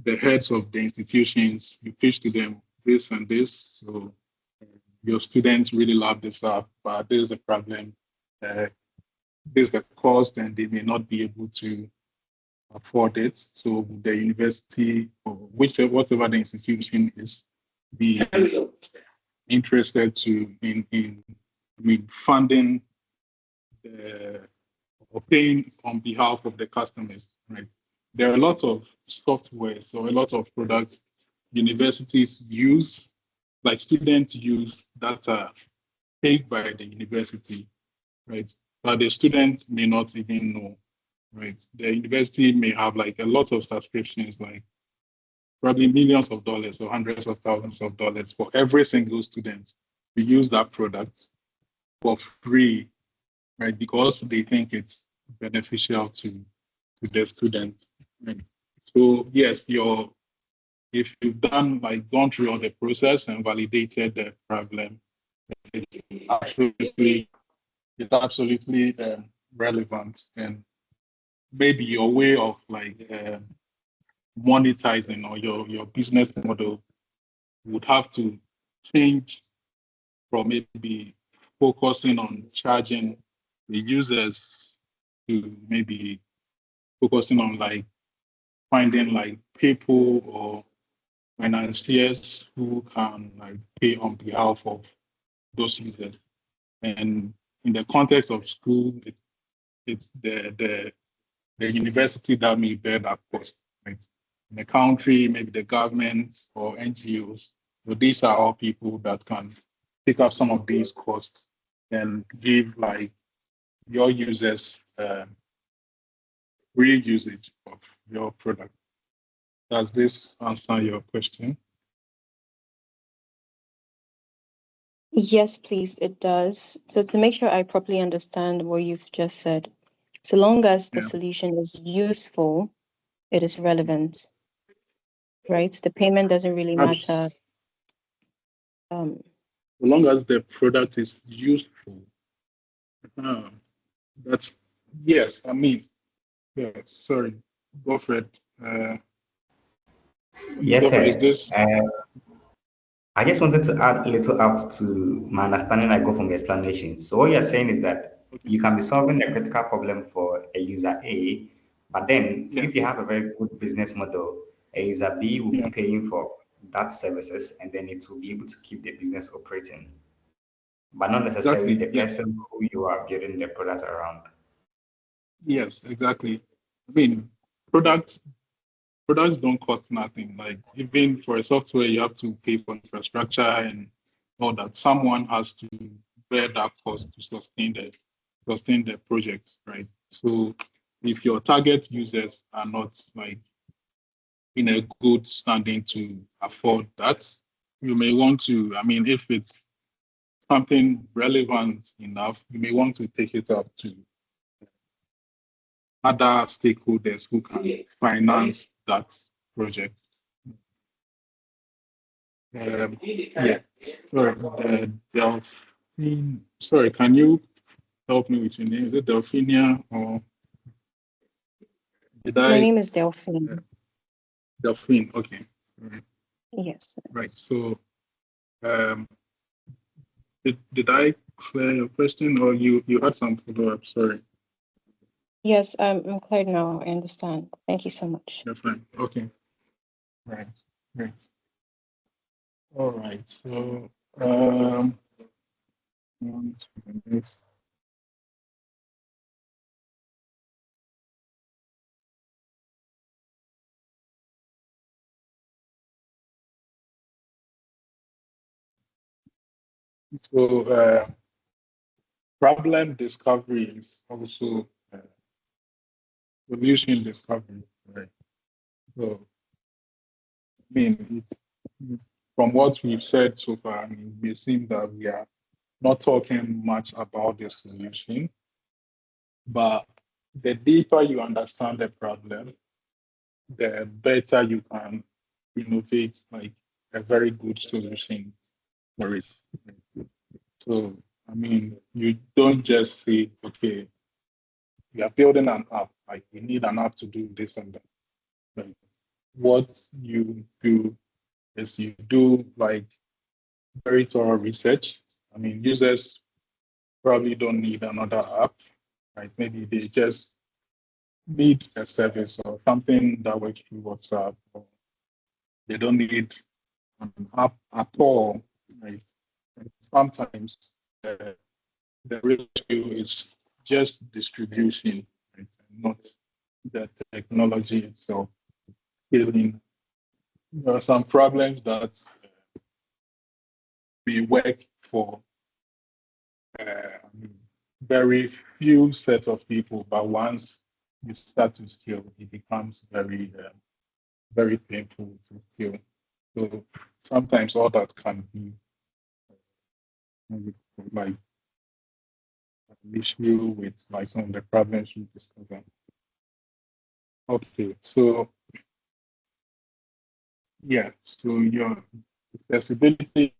the heads of the institutions. You pitch to them this and this. So your students really love this app, but this is the problem. This is the cost, and they may not be able to afford it. So the university or whatever the institution is, be interested to in funding or paying on behalf of the customers, right? There are a lot of software, so a lot of products universities use, like students use, that are paid by the university, right? But the students may not even know, right? The university may have like a lot of subscriptions, like probably millions of dollars or hundreds of thousands of dollars for every single student to use that product for free, right? Because they think it's beneficial to the student. Right? So yes, if you've gone through all the process and validated the problem, it's absolutely relevant, and maybe your way of monetizing or your business model would have to change from maybe focusing on charging the users to maybe focusing on like finding like people or financiers who can like pay on behalf of those users. And in the context of school, it's the university that may bear that cost, right? In the country, maybe the government or NGOs. So these are all people that can pick up some of these costs and give like your users free usage of your product. Does this answer your question? Yes, please, it does. So to make sure I properly understand what you've just said, so long as the Yeah. solution is useful, it is relevant, right? The payment doesn't really matter. As long as the product is useful, that's yes. Yes. Sorry, go for it. Yes, Go for it. Is sir. this? I just wanted to add a little up to my understanding I got from the explanation. So what you're saying is that Okay. you can be solving a critical problem for a user A, but then Yeah. if you have a very good business model, a user B will be Yeah. paying for that services, and then it will be able to keep the business operating, but not necessarily Exactly. the Yeah. person who you are building the product around. Yes. Exactly. I mean, products don't cost nothing. Like even for a software, you have to pay for infrastructure and all that. Someone has to bear that cost to sustain the project, right? So if your target users are not like in a good standing to afford that, you may want to. I mean, if it's something relevant enough, you may want to take it up to other stakeholders who can finance that project. Yeah, sorry, Delphine. Sorry, can you help me with your name? Is it Delphinia or did My I? name is Delphine. Delphine, okay. Right. Yes. Right. So, did I clear your question, or you had some follow up? Sorry. Yes, I'm clear now. I understand. Thank you so much. Delphine. Okay. Right. Right. All right. So, on to the next. So, problem discovery is also solution discovery, right? So, I mean, from what we've said so far, I mean, it may seem that we are not talking much about the solution, but the deeper you understand the problem, the better you can innovate like a very good solution for it. So, I mean, you don't just say, okay, you are building an app, like you need an app to do this and that. Like, what you do is you do like very thorough research. I mean, users probably don't need another app, right? Maybe they just need a service or something that works through WhatsApp, or they don't need an app at all, right? And sometimes the real issue is just distribution, right? Not the technology itself. Scaling. There are some problems that may work for very few set of people, but once you start to scale, it becomes very painful to scale. So sometimes all that can be like an issue with like some of the problems we discussed. Okay, so yeah, so your accessibility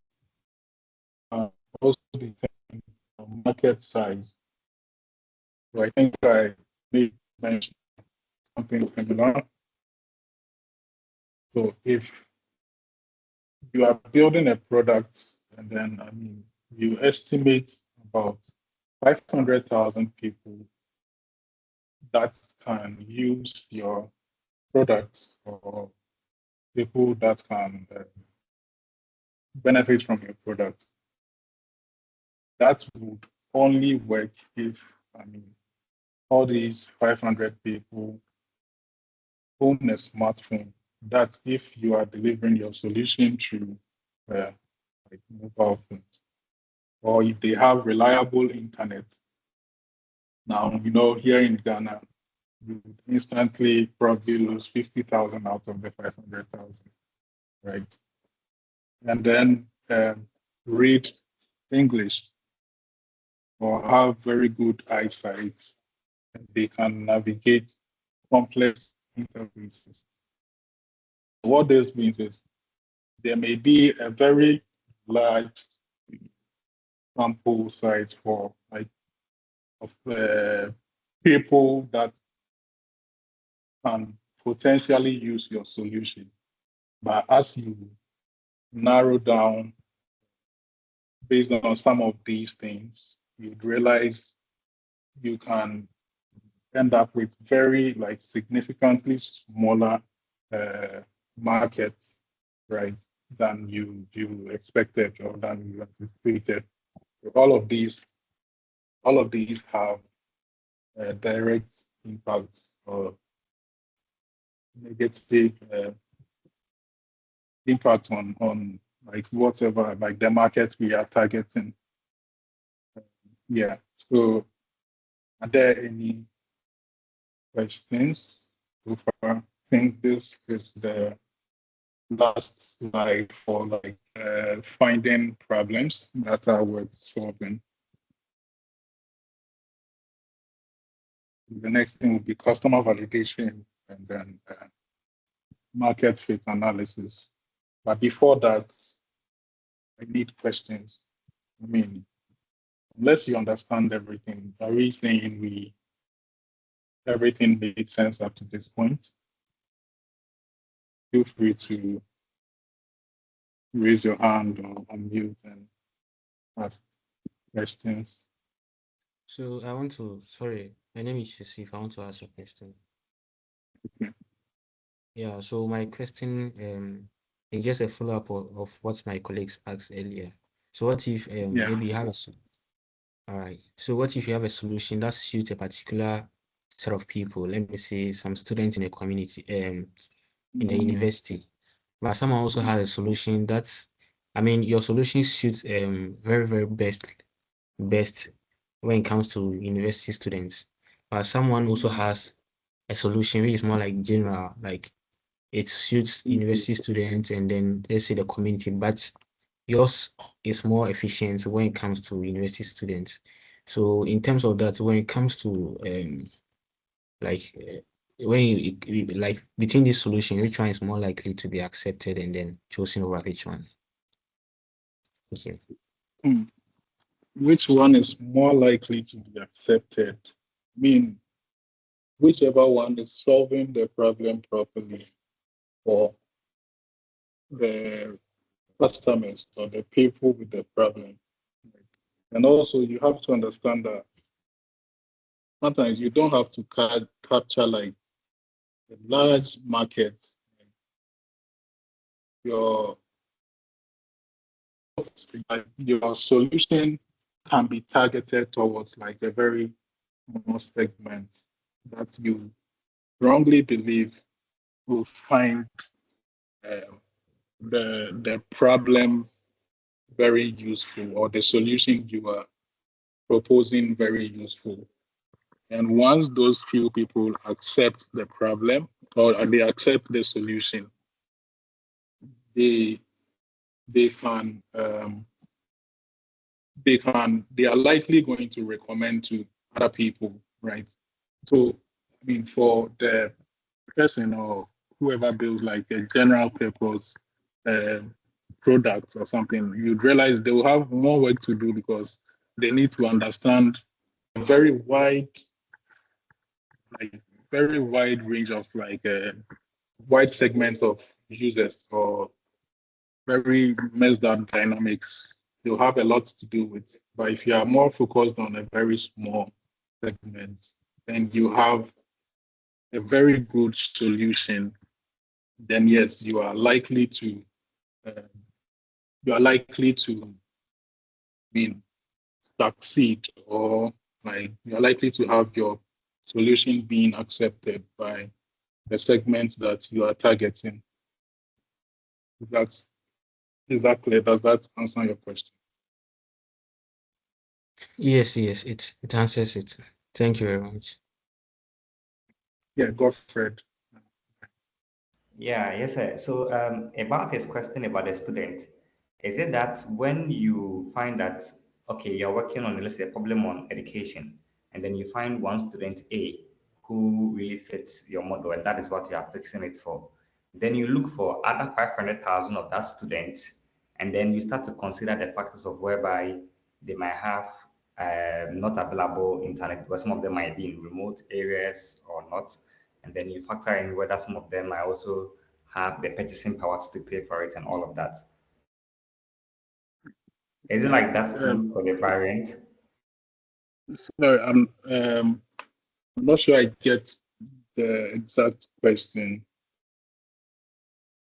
also depends on market size. So I think I may mention something similar. So if you are building a product and then, I mean, you estimate about 500,000 people that can use your products or people that can benefit from your product. That would only work if, I mean, all these 500 people own a smartphone. That's if you are delivering your solution through like mobile phones, or if they have reliable internet. Now, you know, here in Ghana, you would instantly probably lose 50,000 out of the 500,000, right? And then read English or have very good eyesight. And they can navigate complex interfaces. What this means is there may be a very large sample size for like of people that can potentially use your solution. But as you narrow down based on some of these things, you'd realize you can end up with very like significantly smaller market, right, than you expected or than you anticipated. All of these have a direct impact or negative impact on like whatever like the market we are targeting. Yeah. So are there any questions so far? I think this is the last slide for like finding problems that are worth solving. The next thing will be customer validation and then market fit analysis. But before that, I need questions. I mean, unless you understand everything, are we saying everything made sense up to this point? Feel free to raise your hand or unmute and ask questions. So I want to, sorry, my name is Yusuf. I want to ask a question. Okay. Yeah, so my question is just a follow-up of what my colleagues asked earlier. So what if maybe you have all right. So what if you have a solution that suits a particular set of people? Let me say some students in a community, in a university, but someone also has a solution that's, I mean, your solution suits very, very best when it comes to university students. But someone also has a solution which is more like general, like it suits university students and then let's say the community, but yours is more efficient when it comes to university students. So in terms of that, when it comes to like when like between this solution, which one is more likely to be accepted and then chosen over which one? Okay. Which one is more likely to be accepted? I mean, whichever one is solving the problem properly for the customers or the people with the problem. And also, you have to understand that sometimes you don't have to capture like a large market. Your solution can be targeted towards like a very small segment that you strongly believe will find the problem very useful or the solution you are proposing very useful. And once those few people accept the problem or they accept the solution, they can they are likely going to recommend to other people, right? So I mean, for the person or whoever builds like a general purpose uh, product or something, you'd realize they will have more work to do because they need to understand a like very wide range of like wide segments of users or very messed up dynamics. You'll have a lot to do with. But if you are more focused on a very small segment, then you have a very good solution. Then yes, you are likely to uh, mean succeed or like you're likely to have your solution being accepted by the segments that you are targeting. Is that clear? Does that answer your question? Yes, it answers it. Thank you very much. Yeah, Godfred. Yeah, yes, sir. So about his question about the student, is it that when you find that, okay, you're working on, let's say, a problem on education, and then you find one student A who really fits your model, and that is what you are fixing it for, then you look for other 500,000 of that student, and then you start to consider the factors of whereby they might have not available internet because some of them might be in remote areas or not. And then you factor in whether some of them might also have the purchasing power to pay for it and all of that. Is it like that too for the variant? No, I'm not sure I get the exact question.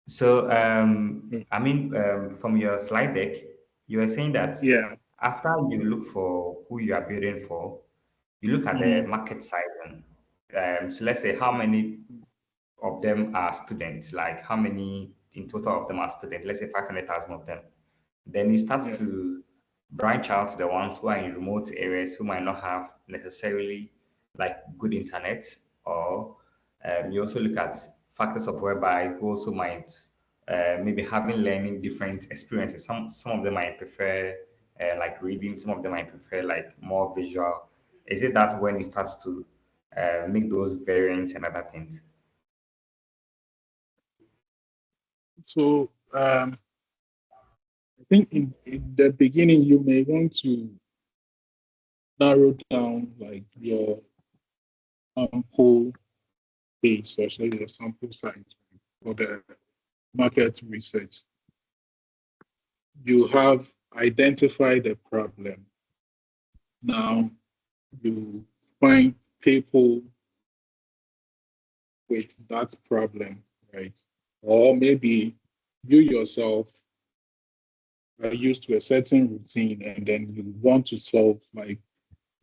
So, I mean, from your slide deck, you were saying that Yeah. after you look for who you are building for, you look at the market size. And, so let's say how many of them are students, like how many in total of them are students, let's say 500,000 of them. Then you start to branch out the ones who are in remote areas who might not have necessarily like good internet, or you also look at factors of whereby who also might maybe having learning different experiences. Some of them might prefer like reading, some of them might prefer like more visual. Is it that when it starts to make those variants and other things? So I think in the beginning you may want to narrow down like your sample base, especially your sample size for the market research. You have identified the problem. Now you find people with that problem, right? Or maybe you yourself are used to a certain routine and then you want to solve like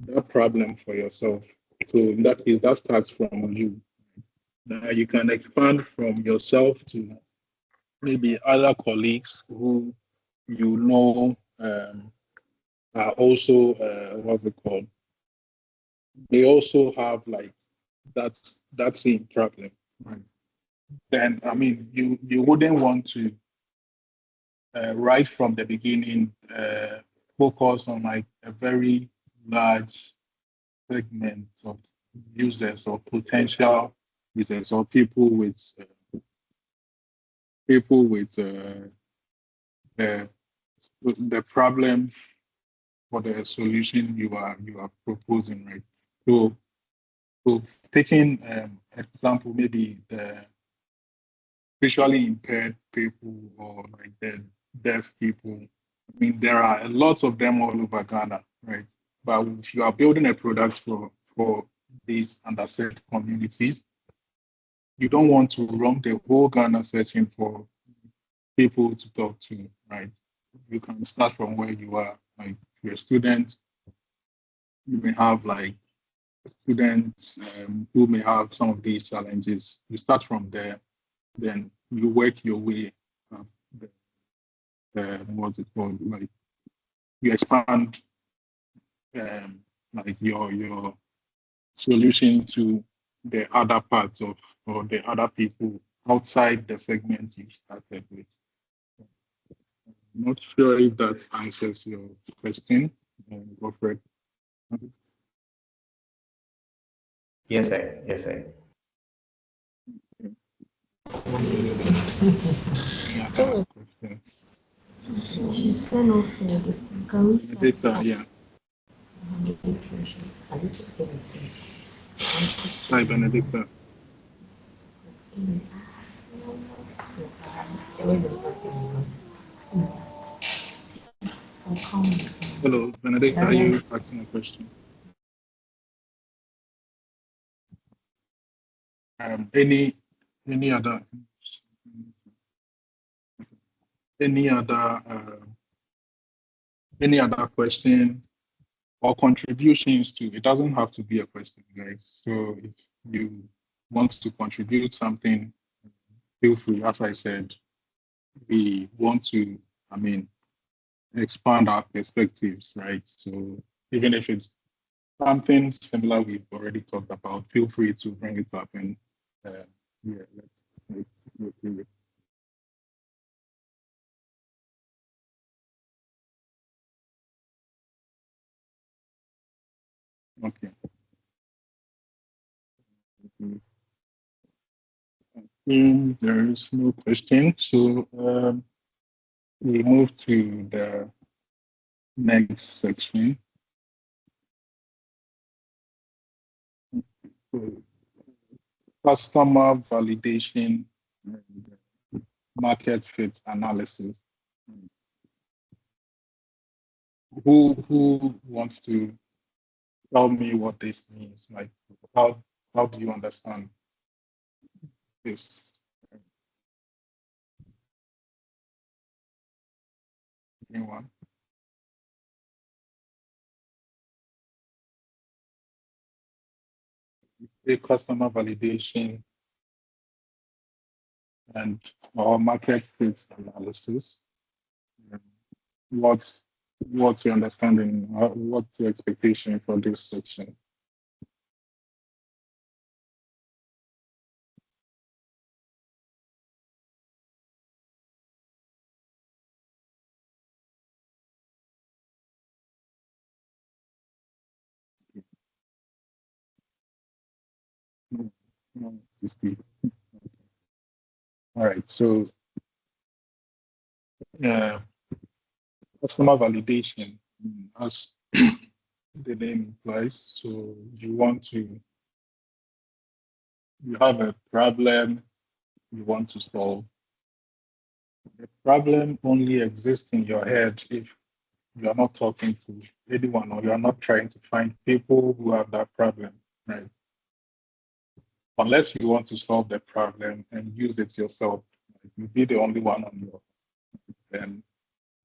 that problem for yourself. So in that case, that starts from you. Now you can expand from yourself to maybe other colleagues who you know are also what's it called? They also have like that same problem. Right. Then I mean you wouldn't want to right from the beginning focus on like a very large segment of users or potential users or people with the problem for the solution you are proposing, right? So so taking example maybe the visually impaired people or like the deaf people. I mean, there are lots of them all over Ghana, right? But if you are building a product for these underserved communities, you don't want to roam the whole Ghana searching for people to talk to, right? You can start from where you are. Like if you're a student, you may have like students who may have some of these challenges. You start from there, then you work your way up what's it called? Like you expand like your solution to the other parts of or the other people outside the segment you started with. I'm not sure if that answers your question, Godfred. Yes, sir. Yes, sir. Yeah, So, question. She sent off the can we start? Data, yeah. Hi, Benedicta. Hello, Benedicta, are you asking a question? Any other any other any other question or contributions to it doesn't have to be a question, guys. So if you want to contribute something, feel free. As I said, we want to, I mean, expand our perspectives, right? So even if it's something similar we've already talked about, feel free to bring it up and yeah, let's go through it. Okay. There is no question. So we move to the next section. So, customer validation and market fit analysis. Who wants to tell me what this means? Like how do you understand this? Anyone? The customer validation and or market fit analysis. What's your understanding? What's your expectation for this section? to speak. All right. So, customer validation, as the name implies. So you have a problem you want to solve. The problem only exists in your head if you are not talking to anyone or you are not trying to find people who have that problem, right? Unless you want to solve the problem and use it yourself, like you be the only one on your, then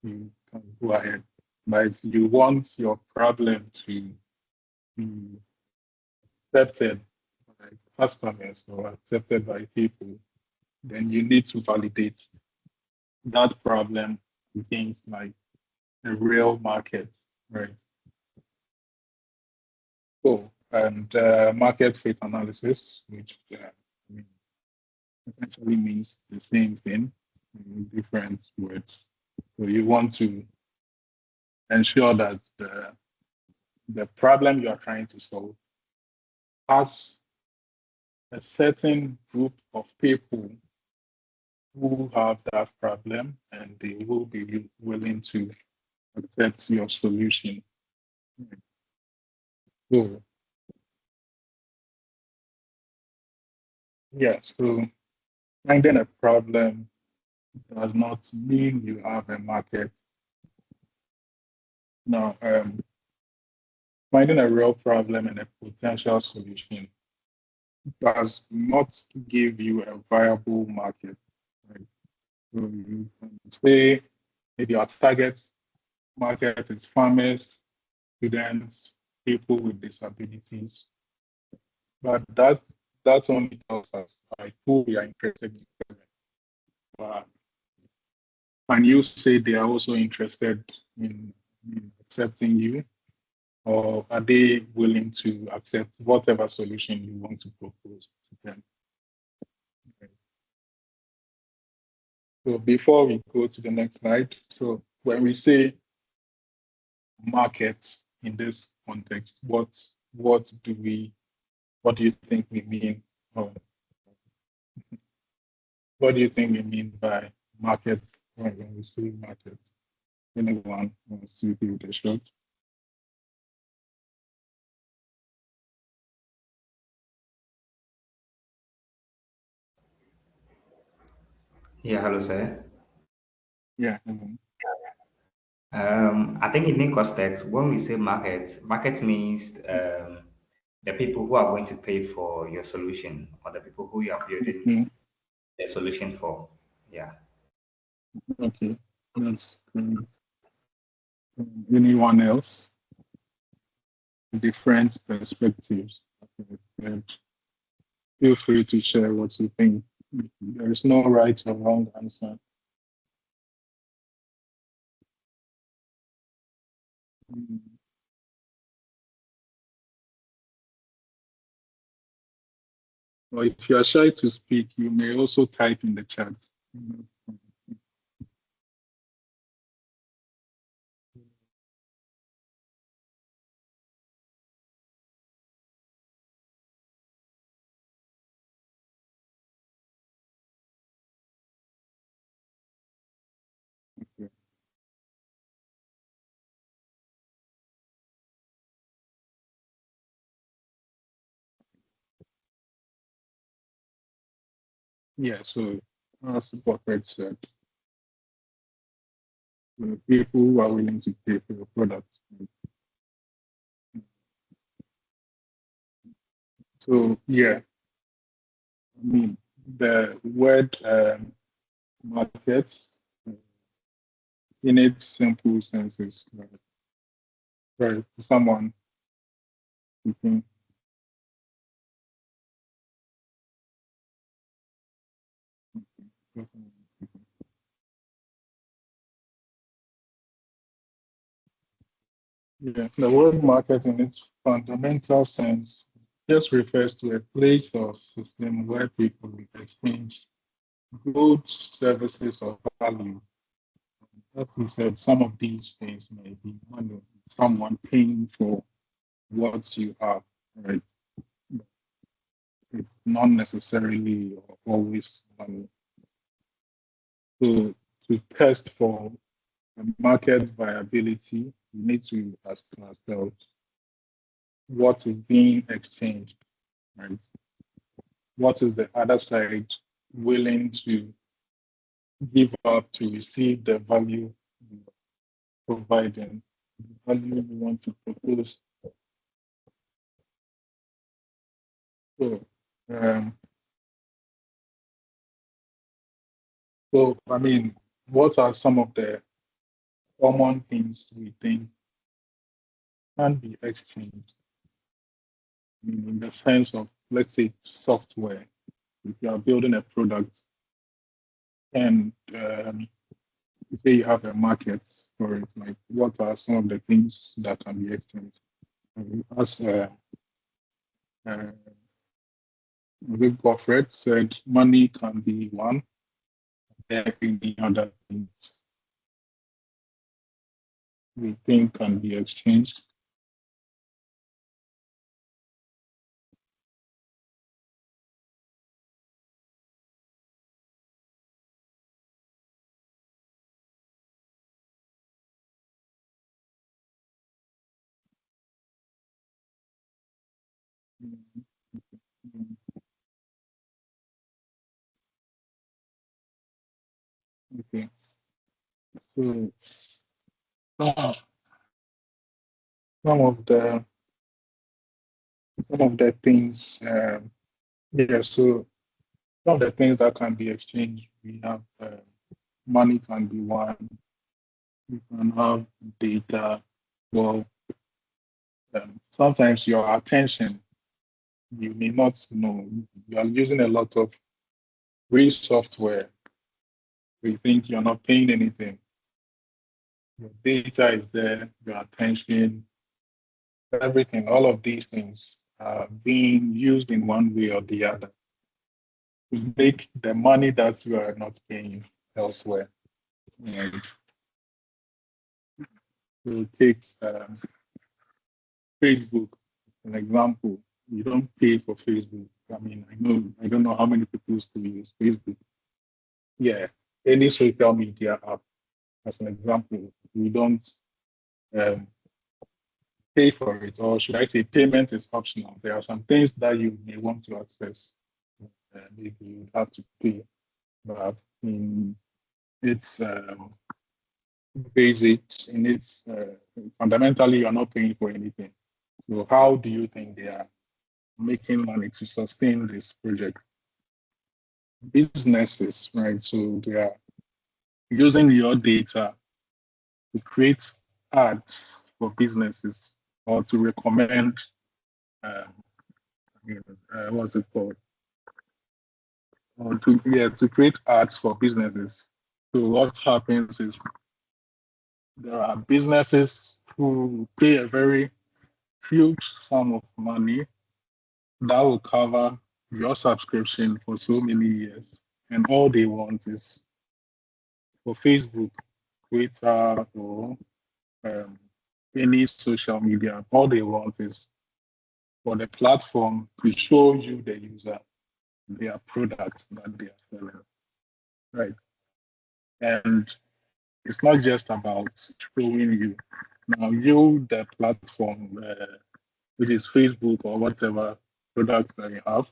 you can go ahead. But if you want your problem to be accepted by customers or accepted by people, then you need to validate that problem against like a real market, right? So, and market fit analysis, which I mean, essentially means the same thing in different words. So you want to ensure that the problem you are trying to solve has a certain group of people who have that problem and they will be willing to accept your solution. So, yeah, so finding a problem does not mean you have a market. Now, finding a real problem and a potential solution does not give you a viable market. Right? So you can say maybe our target market is farmers, students, people with disabilities, but that only tells us like who we are interested in serving. But can you say they are also interested in accepting you, or are they willing to accept whatever solution you want to propose to them? Okay. So before we go to the next slide, so when we say markets in this context, what do you think we mean? Or what do you think we mean by market when we say market? Anyone wants to give it a shot? Yeah, hello, sir. Yeah. I think in this context, when we say market means the people who are going to pay for your solution or the people who you are building the solution for. Yeah. Okay. That's great. Anyone else? Different perspectives. And feel free to share what you think. There is no right or wrong answer. Or if you are shy to speak, you may also type in the chat. Okay. Yeah, so as the prophet said, people who are willing to pay for your product. So yeah, I mean the word market in its simple sense is right to someone who can. Yeah, the word market in its fundamental sense just refers to a place or system where people exchange goods, services, or value. As we said, some of these things may be money, someone paying for what you have, right? It's not necessarily or always money. So to test for market viability, we need to ask ourselves what is being exchanged, right? What is the other side willing to give up to receive the value providing, the value we want to propose? So, I mean, what are some of the common things we think can be exchanged? I mean, in the sense of, let's say, software. If you are building a product and say you have a market for it, like what are some of the things that can be exchanged? As Big Godfred said, money can be one, there can be other things we think can be exchanged. Okay, so some of the things, so some of the things that can be exchanged, we have money can be one, you can have data. Well, sometimes your attention, you may not know. You are using a lot of free software. You think you're not paying anything. Your data is there, your attention, everything, all of these things are being used in one way or the other to make the money that you are not paying elsewhere. And we'll take Facebook, an example. You don't pay for Facebook. I mean, I don't know how many people still use Facebook. Yeah, any social media app, as an example, we don't um, pay for it, or should I say, payment is optional. There are some things that you may want to access, maybe you have to pay, but in its basics, in its fundamentally, you are not paying for anything. So, how do you think they are making money to sustain this project? Businesses, right? So they are using your data to create ads for businesses or to recommend, uh, what's it called? Or to create ads for businesses. So what happens is there are businesses who pay a very huge sum of money that will cover your subscription for so many years, and all they want is for Facebook, Twitter, or um, any social media. All they want is for the platform to show you, the user, their product that they are selling, right? And it's not just about showing you. Now, you, the platform, which is Facebook or whatever products that you have,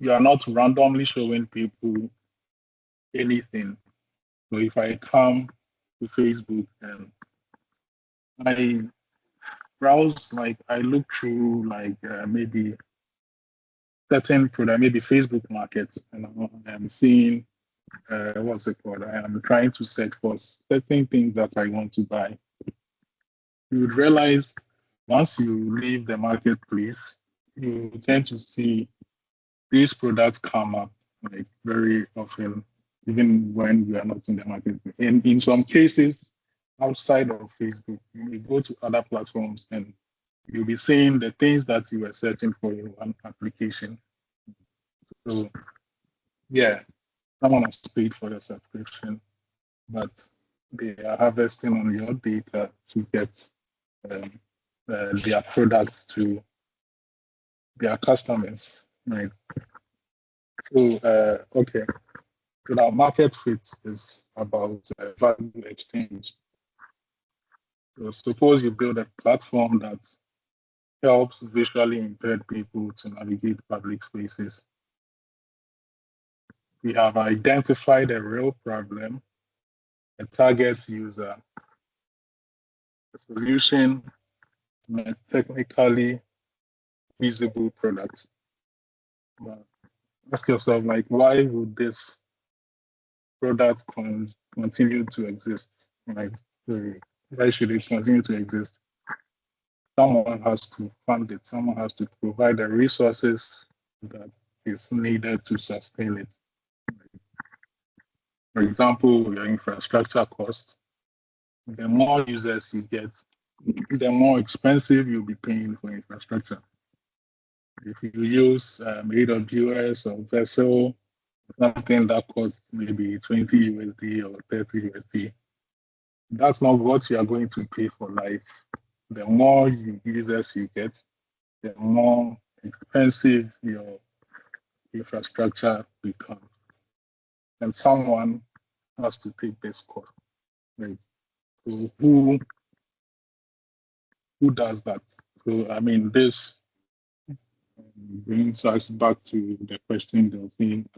you are not randomly showing people anything. So if I come to Facebook and I browse, like I look through, like maybe certain product, maybe Facebook Market, and I'm seeing what's it called? I am trying to search for certain things that I want to buy. You would realize once you leave the marketplace, you tend to see these products come up like very often, even when you are not in the market. And in some cases, outside of Facebook, you may go to other platforms and you'll be seeing the things that you were searching for in one application. So yeah, someone has paid for your subscription, but they are harvesting on your data to get their products to their customers, right? So, okay. So our market fit is about value exchange. So suppose you build a platform that helps visually impaired people to navigate public spaces. We have identified a real problem, a target user, a solution, and a technically feasible product. But ask yourself, like, why would this product continue to exist? Like, why should it continue to exist? Someone has to fund it. Someone has to provide the resources that is needed to sustain it. For example, your infrastructure cost. The more users you get, the more expensive you'll be paying for infrastructure. If you use AWS or Vessel, something that costs maybe 20 USD or 30 USD, that's not what you are going to pay for life. The more users you get, the more expensive your infrastructure becomes. And someone has to take this cost, right? So who does that? So I mean, this brings us back to the question they're saying,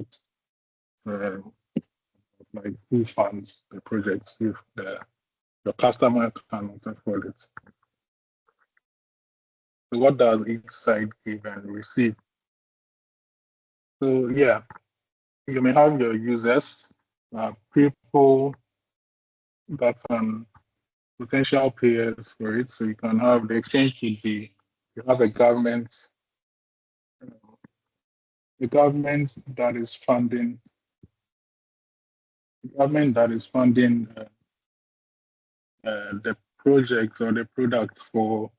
like who funds the projects if the customer cannot afford it? So what does each side give and receive? So yeah, you may have your users, people that can potential payers for it. So you can have the exchange could be you have a government that is funding the project or the product for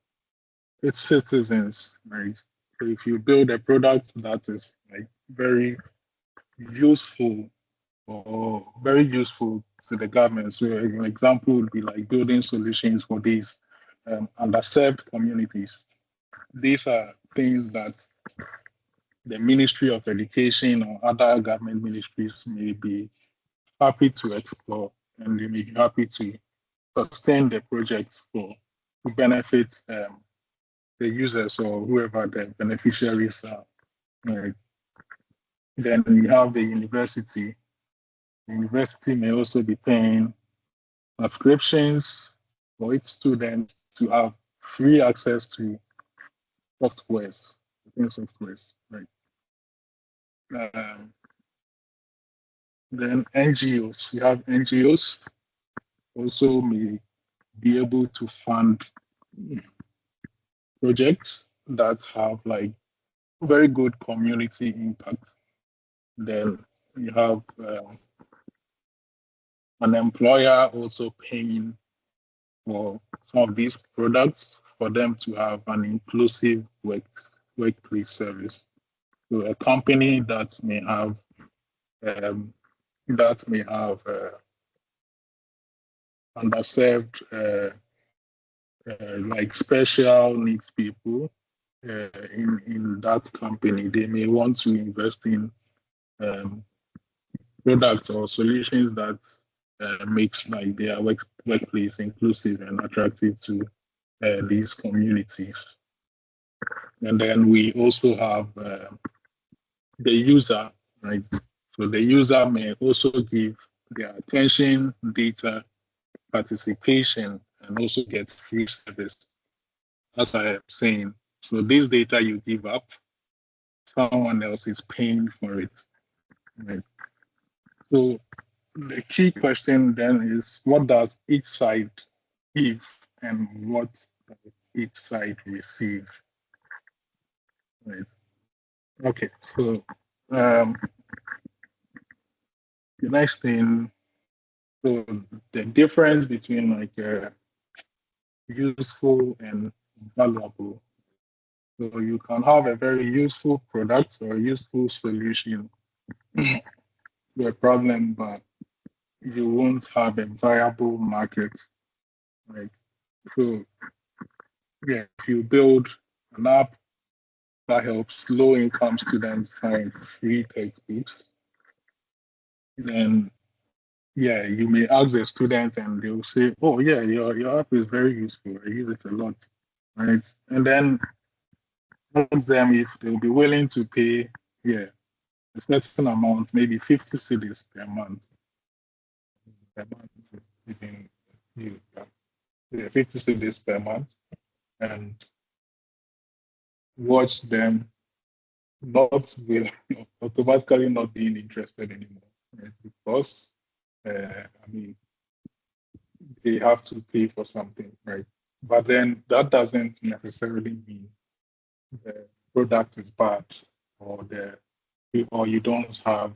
its citizens, right? So if you build a product that is like very useful or very useful to the government, so an example would be like building solutions for these underserved communities. These are things that the Ministry of Education or other government ministries may be happy to explore, and they may be happy to sustain the project to benefit the users or whoever the beneficiaries are. Right. Then we have the university. The university may also be paying subscriptions for its students to have free access to softwares, right? Um, then NGOs, we have NGOs also may be able to fund projects that have like very good community impact. Then you have an employer also paying for some of these products for them to have an inclusive workplace service. So a company that may have underserved like special needs people in that company, they may want to invest in products or solutions that makes like their workplace inclusive and attractive to these communities. And then we also have the user, right? So the user may also give their attention, data, participation, and also get free service, as I am saying. So this data you give up, someone else is paying for it, right? So the key question then is, what does each side give and what does each side receive? Right. Okay, so the next thing, so the difference between like useful and valuable. So you can have a very useful product or useful solution to a problem, but you won't have a viable market. Right. So yeah, if you build an app that helps low-income students find free textbooks. Then, yeah, you may ask the students and they'll say, oh, yeah, your app is very useful. I use it a lot, right? And then ask them if they'll be willing to pay, yeah, a certain amount, maybe 50 cedis per month. Per month within yeah, 50 cedis per month, and watch them not will automatically not being interested anymore, right? Because I mean they have to pay for something, right? But then that doesn't necessarily mean the product is bad or the or you don't have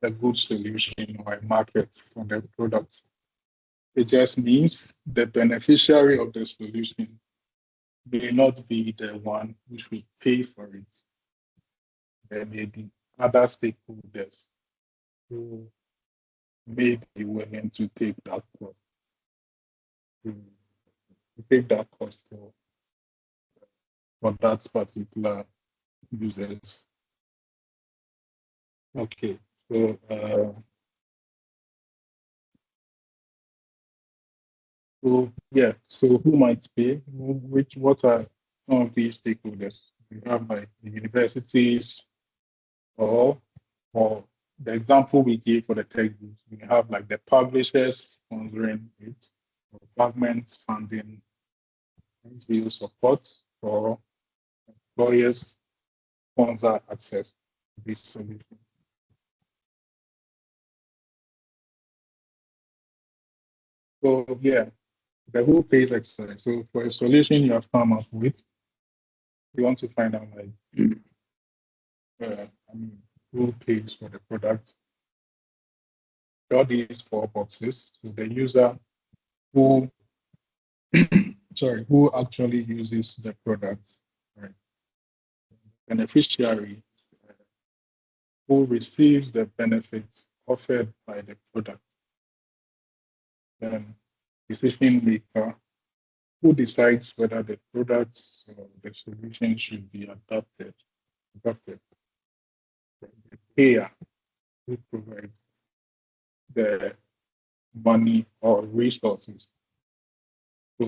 a good solution or a market for the product. It just means the beneficiary of the solution may not be the one who should pay for it. There may be other stakeholders who may be willing to take that cost, to take that cost for that particular users. Okay, so yeah, so who might pay? What are some of these stakeholders? We have like the universities, or or the example we gave for the textbooks, we have like the publishers sponsoring it, or government funding NGO support, or employers sponsor access to this solution. So yeah, the who pays exercise. So for a solution you have come up with, you want to find out like I mean, who pays for the product. All these four boxes. So the user who who actually uses the product, right? Beneficiary who receives the benefits offered by the product. Then decision maker who decides whether the products or the solution should be adopted. The payer who provides the money or resources. So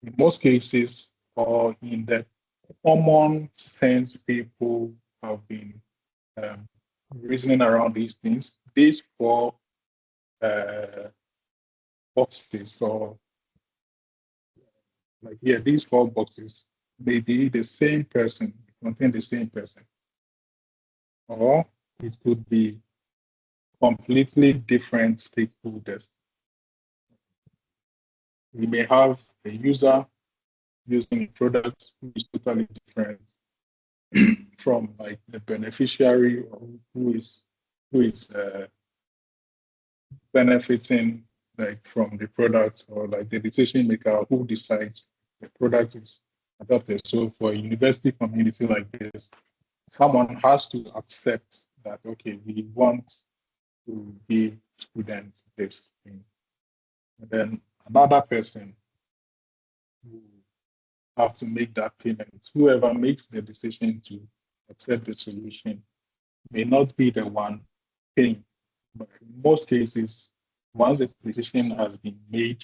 in most cases, or in the common sense, people have been reasoning around these things. These four boxes, or like these four boxes may be the same person, contain the same person, or it could be completely different stakeholders. We may have a user using a product who is totally different from like the beneficiary or who is benefiting like from the product, or like the decision maker who decides the product is adopted. So for a university community like this, someone has to accept that, okay, we want to give students this thing. And then another person who have to make that payment. Whoever makes the decision to accept the solution may not be the one paying. But in most cases, once the decision has been made,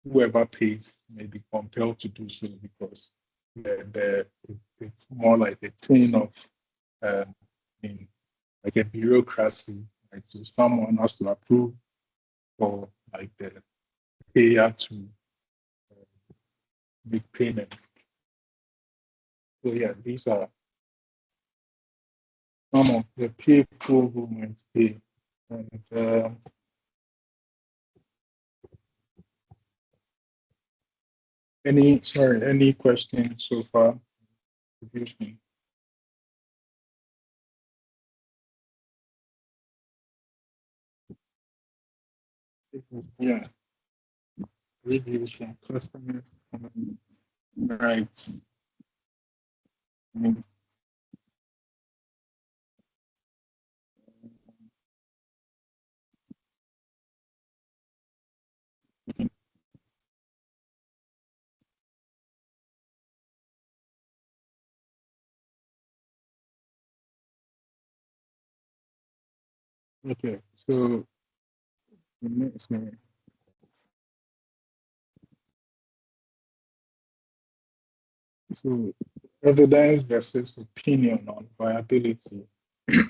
whoever pays may be compelled to do so, because it's more like a chain of like a bureaucracy. Like, so someone has to approve for like the payer to make payment. So yeah, these are some of the people who might pay. And any questions so far? Yeah, reviews from customers. Right. Okay, so the next one. So evidence versus opinion on viability. So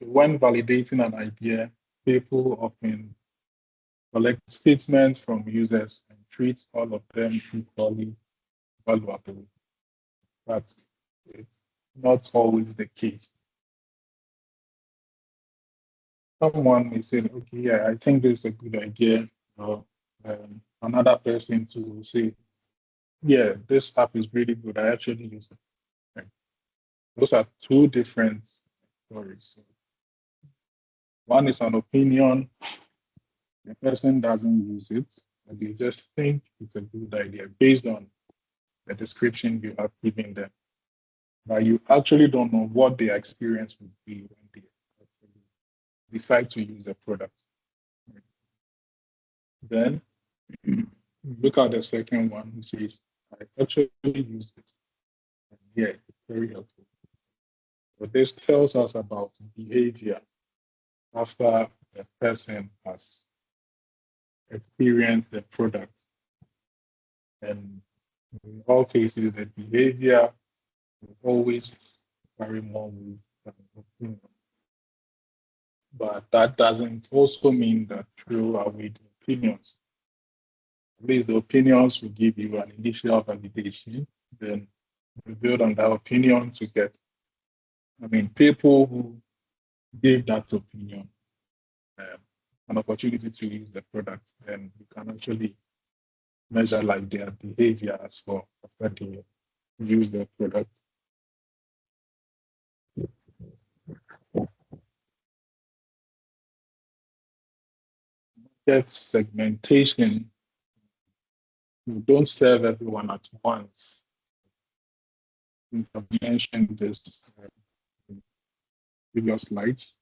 when validating an idea, people often collect statements from users and treat all of them equally valuable. But it's not always the case. Someone may say, okay, yeah, I think this is a good idea. Or another person to say, yeah, this app is really good. I actually use it. Right? Those are two different stories. One is an opinion, the person doesn't use it, and they just think it's a good idea based on the description you have given them. But you actually don't know what their experience would be when they actually decide to use a product. Then look at the second one, which is I actually use it. And yeah, it's very helpful. But this tells us about behavior after the person has experienced the product. And in all cases, the behavior will always carry more weight than opinion. But that doesn't also mean that throw away the opinions. At least the opinions will give you an initial validation, then you build on that opinion to get, people who gave that opinion um, an opportunity to use the product, then you can actually measure like their behavior as well after they use the product. Get segmentation. You don't serve everyone at once. I think I've mentioned this in previous slides.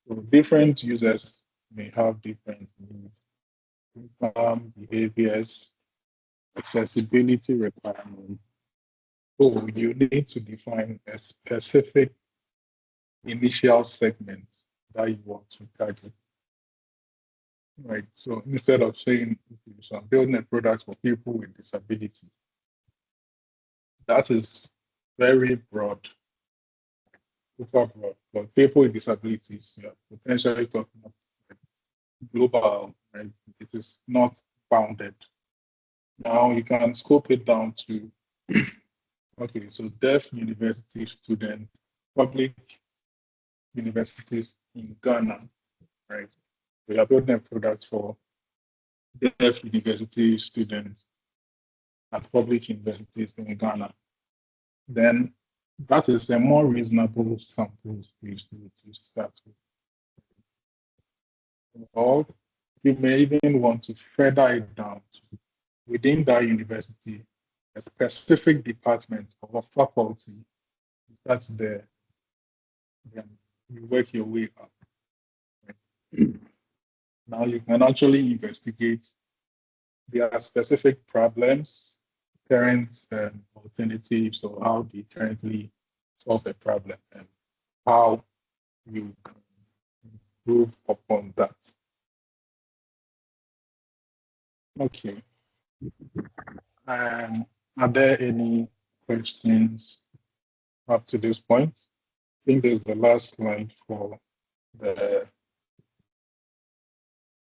So different users may have different needs, income, behaviors, accessibility requirements. So you need to define a specific initial segment that you want to target. Right. So instead of saying, okay, so I'm building a product for people with disabilities, that is very broad, super broad. For people with disabilities, you're potentially talking about global, right? It is not bounded. Now you can scope it down to, okay, so deaf university student, public universities in Ghana, right? We are building a product for deaf university students at public universities in Ghana. Then that is a more reasonable sample space to start with. Or you may even want to further it down to within that university, a specific department or faculty. That's there. Then you work your way up. Right? Now you can actually investigate their specific problems, current alternatives, or how they currently solve a problem and how you can improve upon that. Okay. Are there any questions up to this point? I think there's the last slide for the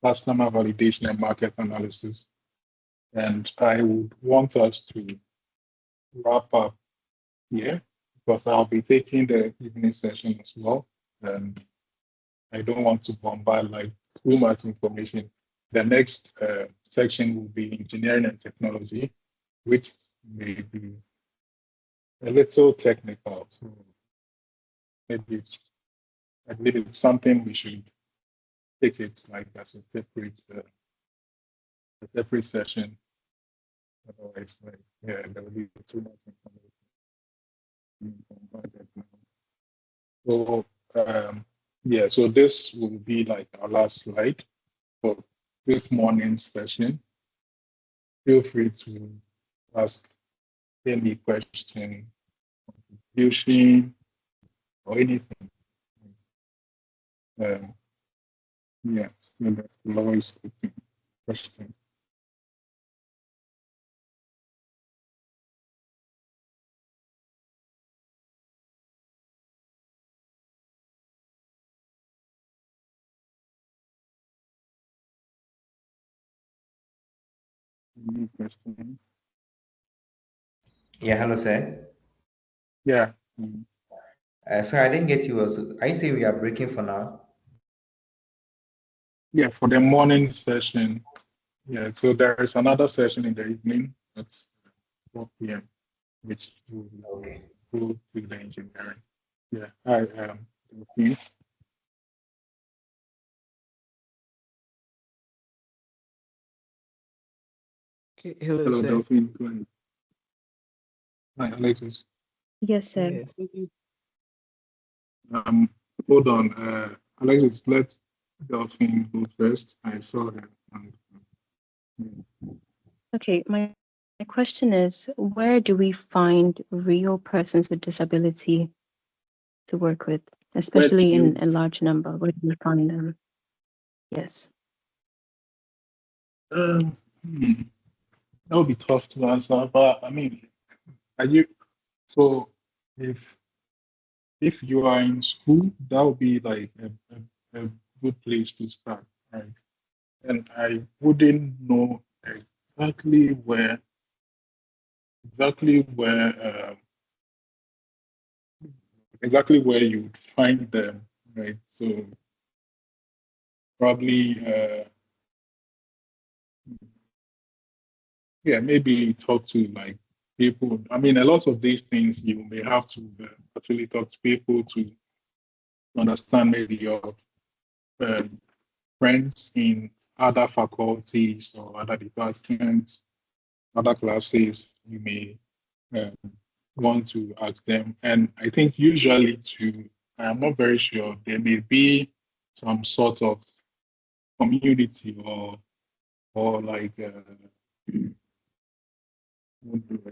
customer validation and market analysis. And I would want us to wrap up here because I'll be taking the evening session as well. And I don't want to bombard like too much information. The next section will be engineering and technology, which may be a little technical. So maybe I believe it's something we should take it like as a separate session. Otherwise, like, yeah, there will be too much information. So, yeah, so this will be like our last slide for this morning's session. Feel free to ask any question, contribution, or anything. Yeah, so that's the lowest question. New question. Yeah, hello, sir. Yeah. Sorry, I didn't get you. Also, I say we are breaking for now. Yeah, for the morning session. Yeah, so there is another session in the evening at 4 p.m., which will Okay. go to the engineering. Yeah, I am Delphine. Okay, hello, Hello, sir. Delphine. Go ahead. Hi, Alexis. Yes, sir. Yes. Hold on, Alexis. Let Delphine go first. I saw her. Okay, my question is, where do we find real persons with disability to work with, Where do especially in you? a large number? Where do we find them? Yes. Um, hmm, that would be tough to answer, but I mean, are you? So, if if you are in school, that would be like a good place to start, right? And I wouldn't know exactly where exactly where exactly where you would find them, right? So probably yeah, maybe talk to like people. I mean, a lot of these things you may have to actually talk to people to understand maybe your um, friends in other faculties or other departments, other classes. You may um, want to ask them. And I think usually too, I'm not very sure, there may be some sort of community or like I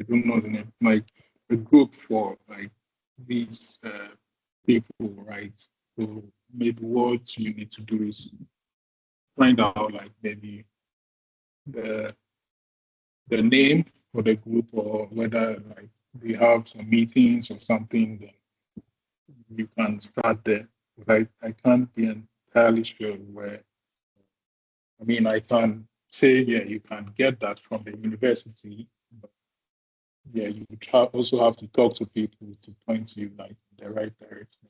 don't know the name, like a group for like these people, right? So maybe what you need to do is find out like maybe the the name for the group or whether like they have some meetings or something, then you can start there. But I can't be entirely sure where. I mean, I can say, yeah, you can get that from the university, but yeah, you also have to talk to people to point you like in the right direction.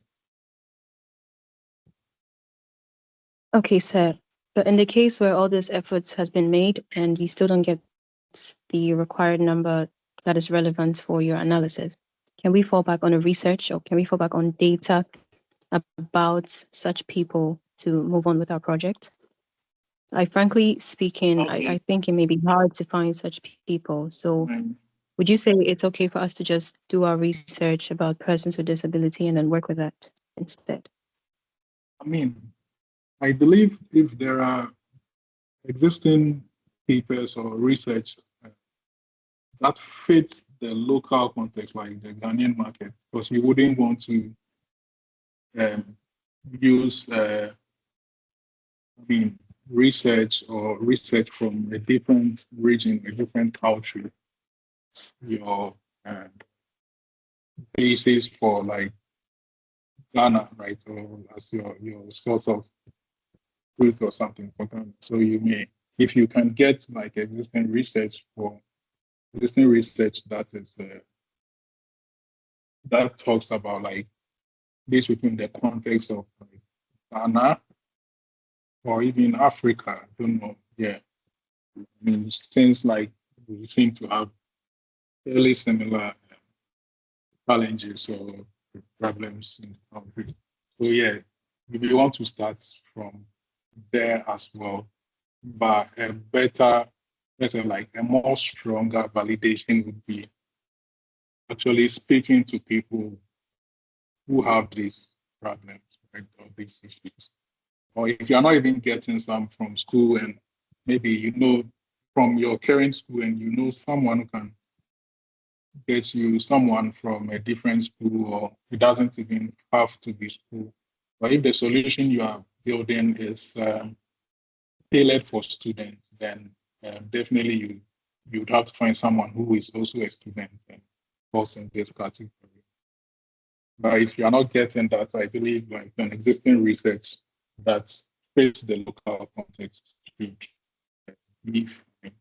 Okay, sir. But in the case where all this efforts has been made and you still don't get the required number that is relevant for your analysis, can we fall back on a research or can we fall back on data about such people to move on with our project? Like, frankly speaking, I think it may be hard to find such people. So would you say it's okay for us to just do our research about persons with disability and then work with that instead? I mean, I believe if there are existing papers or research that fits the local context, like the Ghanaian market, because you wouldn't want to um, use, I mean, research from a different region, a different culture, your uh, basis for like Ghana, right, or as your source of truth or something for Ghana. So you may, if you can get like existing research that is that talks about like this within the context of like Ghana or even Africa. I don't know. Yeah, I mean, since like we seem to have fairly similar challenges or problems in the country. So yeah, we want to start from there as well, but a better, let's say like a more stronger validation would be actually speaking to people who have these problems, right, or these issues. Or if you're not even getting some from school and maybe you know from your current school and you know someone who can get you someone from a different school or it doesn't even have to be school. But if the solution you are building is tailored for students, then definitely you would have to find someone who is also a student and falls in this category. But if you are not getting that, I believe like an existing research that fits the local context should be fine.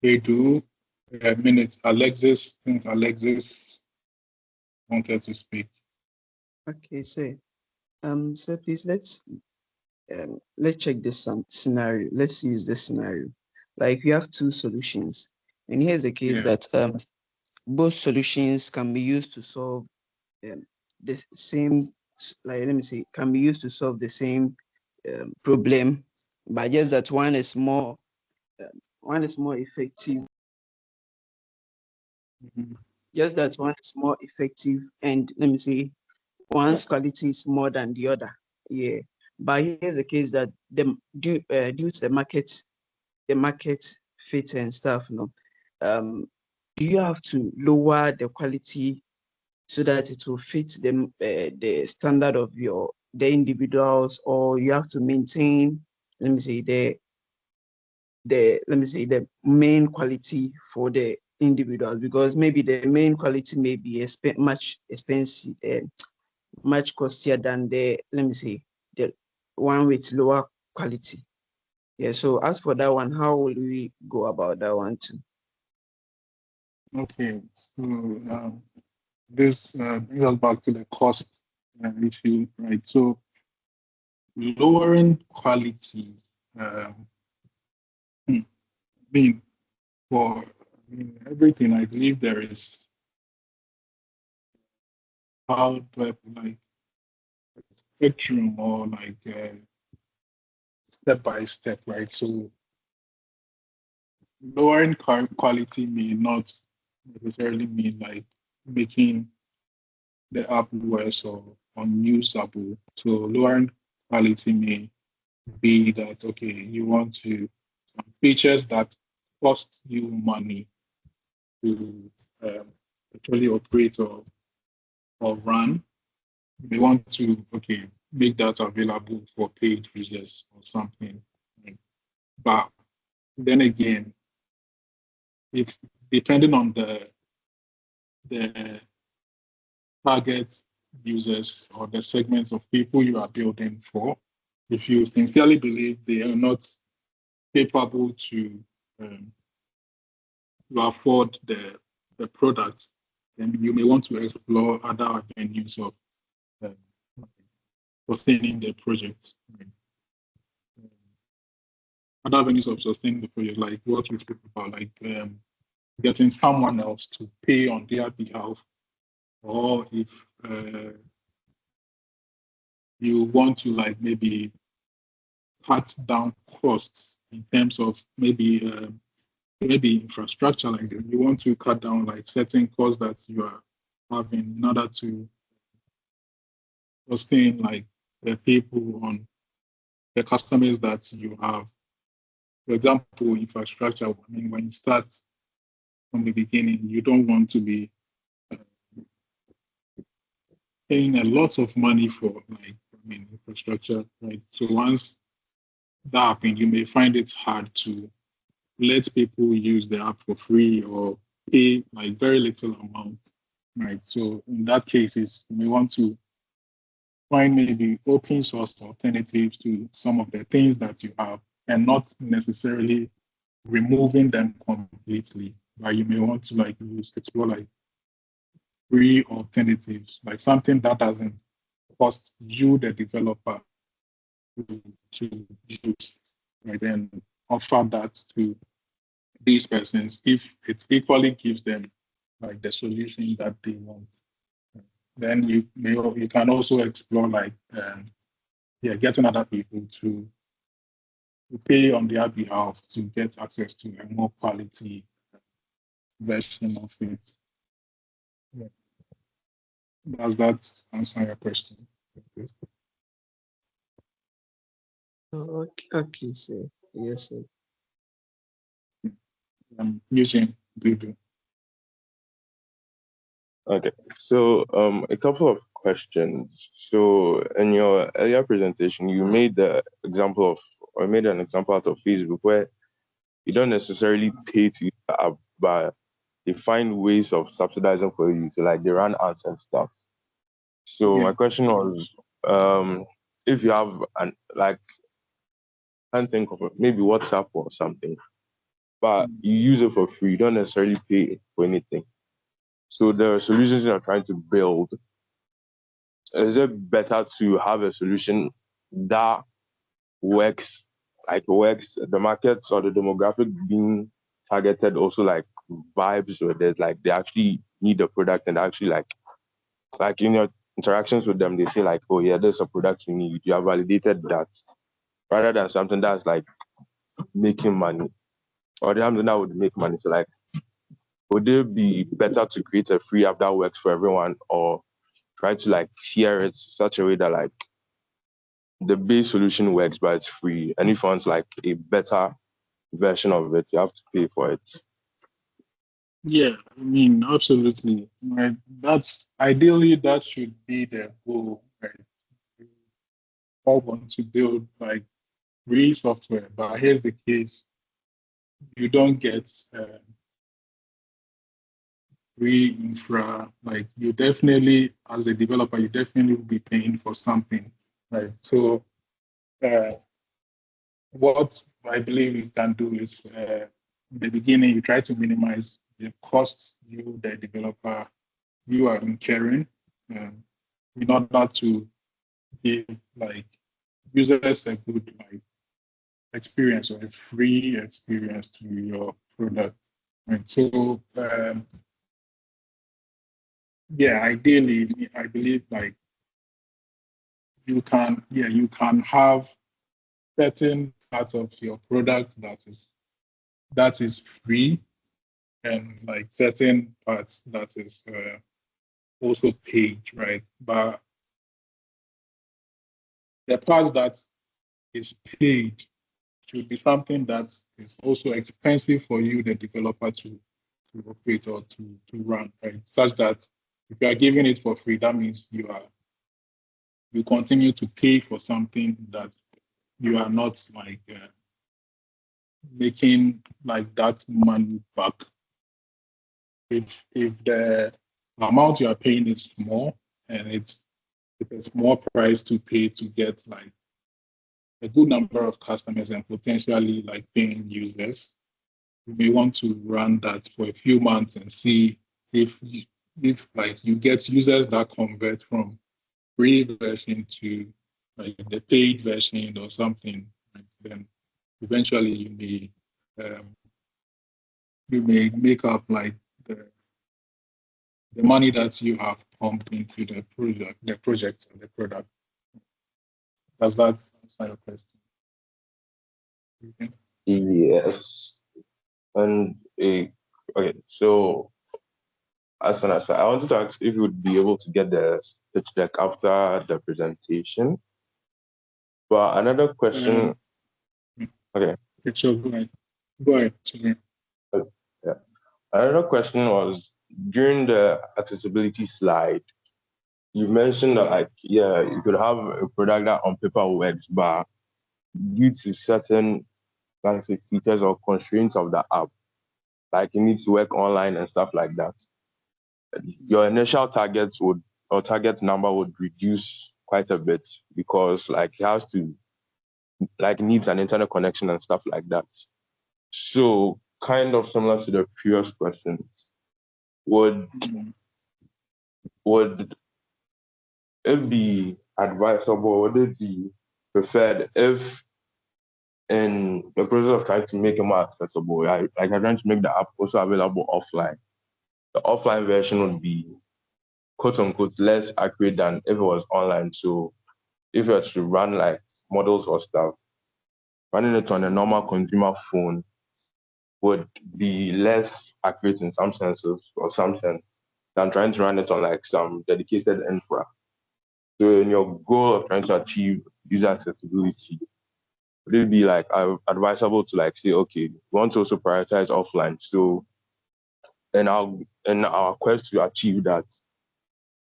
They do. Minutes. Alexis, I think Alexis wanted to speak. Okay, so please let's check this scenario. Let's use this scenario. Like we have two solutions, and here's the case that both solutions can be used to solve the same. Like let me say, can be used to solve the same problem, but just that one is more effective. Just that one is more effective, and let me say, one's quality is more than the other. Yeah, but here's the case that due to the market fit and stuff, do you have to lower the quality so that it will fit the standard of the individuals, or you have to maintain, let me say, the main quality for the individuals, because maybe the main quality may be much expensive, much costlier than the, let me say, the one with lower quality. Yeah, so as for that one, how will we go about that one too? Okay, so this brings us back to the cost issue, right? So lowering quality, I mean, for everything, I believe there is how do I put, like spectrum or like step by step, right? So lowering quality may not necessarily mean like making the app worse or unusable. So lowering quality may be that, okay, you want to some features that cost you money to actually operate or run. You may want to, okay, make that available for paid users or something. But then again, if depending on the target users or the segments of people you are building for, if you sincerely believe they are not capable to afford the product, then you may want to explore other avenues of um, sustaining the project. Other avenues of sustaining the project, like what we spoke about, like getting someone else to pay on their behalf, or if you want to like maybe cut down costs in terms of maybe infrastructure, like you want to cut down like certain costs that you are having in order to sustain like the people on the customers that you have. For example, infrastructure, I mean, when you start from the beginning, you don't want to be paying a lot of money for like, infrastructure, right? So once that happens, you may find it hard to let people use the app for free or pay like very little amount, right? So in that case, you may want to find maybe open source alternatives to some of the things that you have and not necessarily removing them completely. But you may want to like explore like free alternatives, like something that doesn't cost you, the developer, to use, right? And offer that to these persons if it equally gives them like the solution that they want. Then you can also explore like getting other people to pay on their behalf to get access to a more quality version of it. Yeah. Does that answer your question? Okay, sir. Yes, sir. I'm using Google. Okay, so a couple of questions. So in your earlier presentation, you made the example of, or made an example out of Facebook where you don't necessarily pay to use the app, but they find ways of subsidizing for you. So like they run ads and stuff. So my question was, if you have an like, I can't think of it, maybe WhatsApp or something, but you use it for free, you don't necessarily pay for anything. So the solutions you're trying to build, is it better to have a solution that works, the markets or the demographic being targeted also like vibes with it, like they actually need the product and actually like in your interactions with them, they say like, oh yeah, there's a product you need. You have validated that, rather than something that's like making money or something that would make money. So like, would it be better to create a free app that works for everyone, or try to like tier it such a way that like the base solution works but it's free, and if you want like a better version of it, you have to pay for it? Yeah, I mean, absolutely. Right. That's ideally that should be the goal, right? We all want to build like free software, but here's the case: you don't get free infra. Like you definitely, as a developer, you definitely will be paying for something, right? So, what I believe you can do is, in the beginning, you try to minimize the costs you, the developer, you are incurring, in order to give like users a good like experience or a free experience to your product. Right. So yeah, ideally, I believe like you can have certain parts of your product that is free, and like certain parts that is also paid, right? But the parts that is paid should be something that is also expensive for you, the developer, to operate or to run, right? Such that if you are giving it for free, that means you continue to pay for something that you are not like making like that money back. If the amount you are paying is small and it's a small price to pay to get like a good number of customers and potentially like paying users, you may want to run that for a few months and see if like you get users that convert from free version to like the paid version or something, right? Then eventually you may make up like the money that you have pumped into the project or the product. Does that answer your question? Okay. Yes. And okay, so as an aside, I wanted to ask if you would be able to get the pitch deck after the presentation. But another question, okay. Sure, go ahead. Go ahead. Sure. Yeah. Another question was, during the accessibility slide, you mentioned that like, yeah, you could have a product that on paper works, but due to certain, let's say, features or constraints of the app, like it needs to work online and stuff like that, your initial target number would reduce quite a bit, because like it has to like needs an internet connection and stuff like that. So kind of similar to the previous question, would it be advisable, would it be preferred if in the process of trying to make it more accessible, like I'm trying to make the app also available offline, the offline version would be quote unquote less accurate than if it was online. So if you were to run like models or stuff, running it on a normal consumer phone would be less accurate in some senses or some sense than trying to run it on like some dedicated infra. So in your goal of trying to achieve user accessibility, would it be like advisable to like say, okay, we want to also prioritize offline? So then in our quest to achieve that,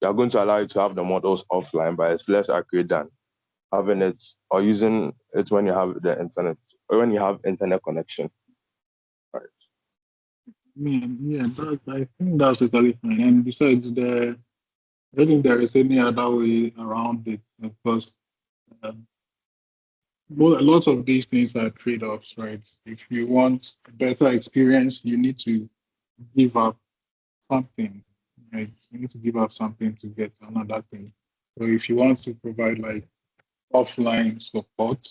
they are going to allow you to have the models offline, but it's less accurate than having it or using it when you have the internet or when you have internet connection. Right. Yeah, I think that's totally fine. And besides, I don't think there is any other way around it, because lots of these things are trade-offs, right? If you want a better experience, you need to give up something, right? You need to give up something to get another thing. So if you want to provide like offline support,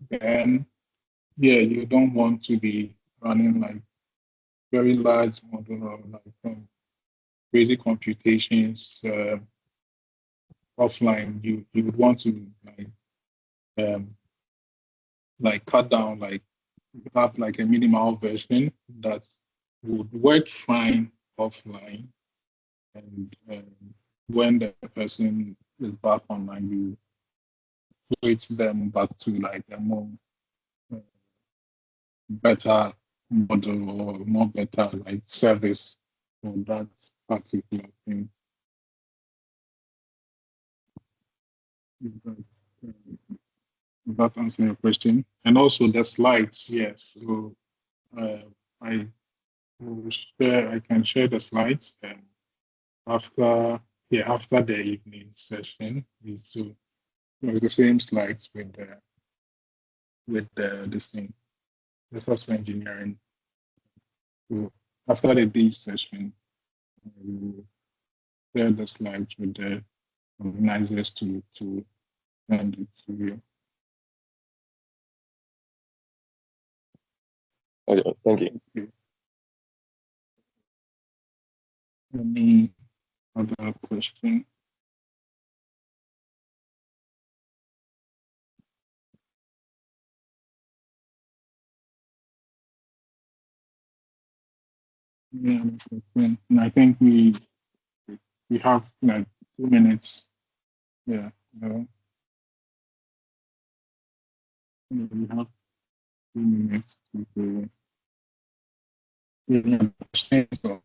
then yeah, you don't want to be running like very large model or like crazy computations offline. You would want to like cut down, like have like a minimal version that would work fine offline, and when the person is back online, you switch them back to like a more uh, better model or more better like service for that particular thing. That answer your question. And also the slides, yes. So I will share. I can share the slides after after the evening session. So it's the same slides with this thing, the software engineering. So after the day session, we will share the slides with the organizers to send it to you. Okay, thank you. Okay. Any other question? Yeah, and I think we have like 2 minutes. Yeah, we have 2 minutes to go. Yeah, questions or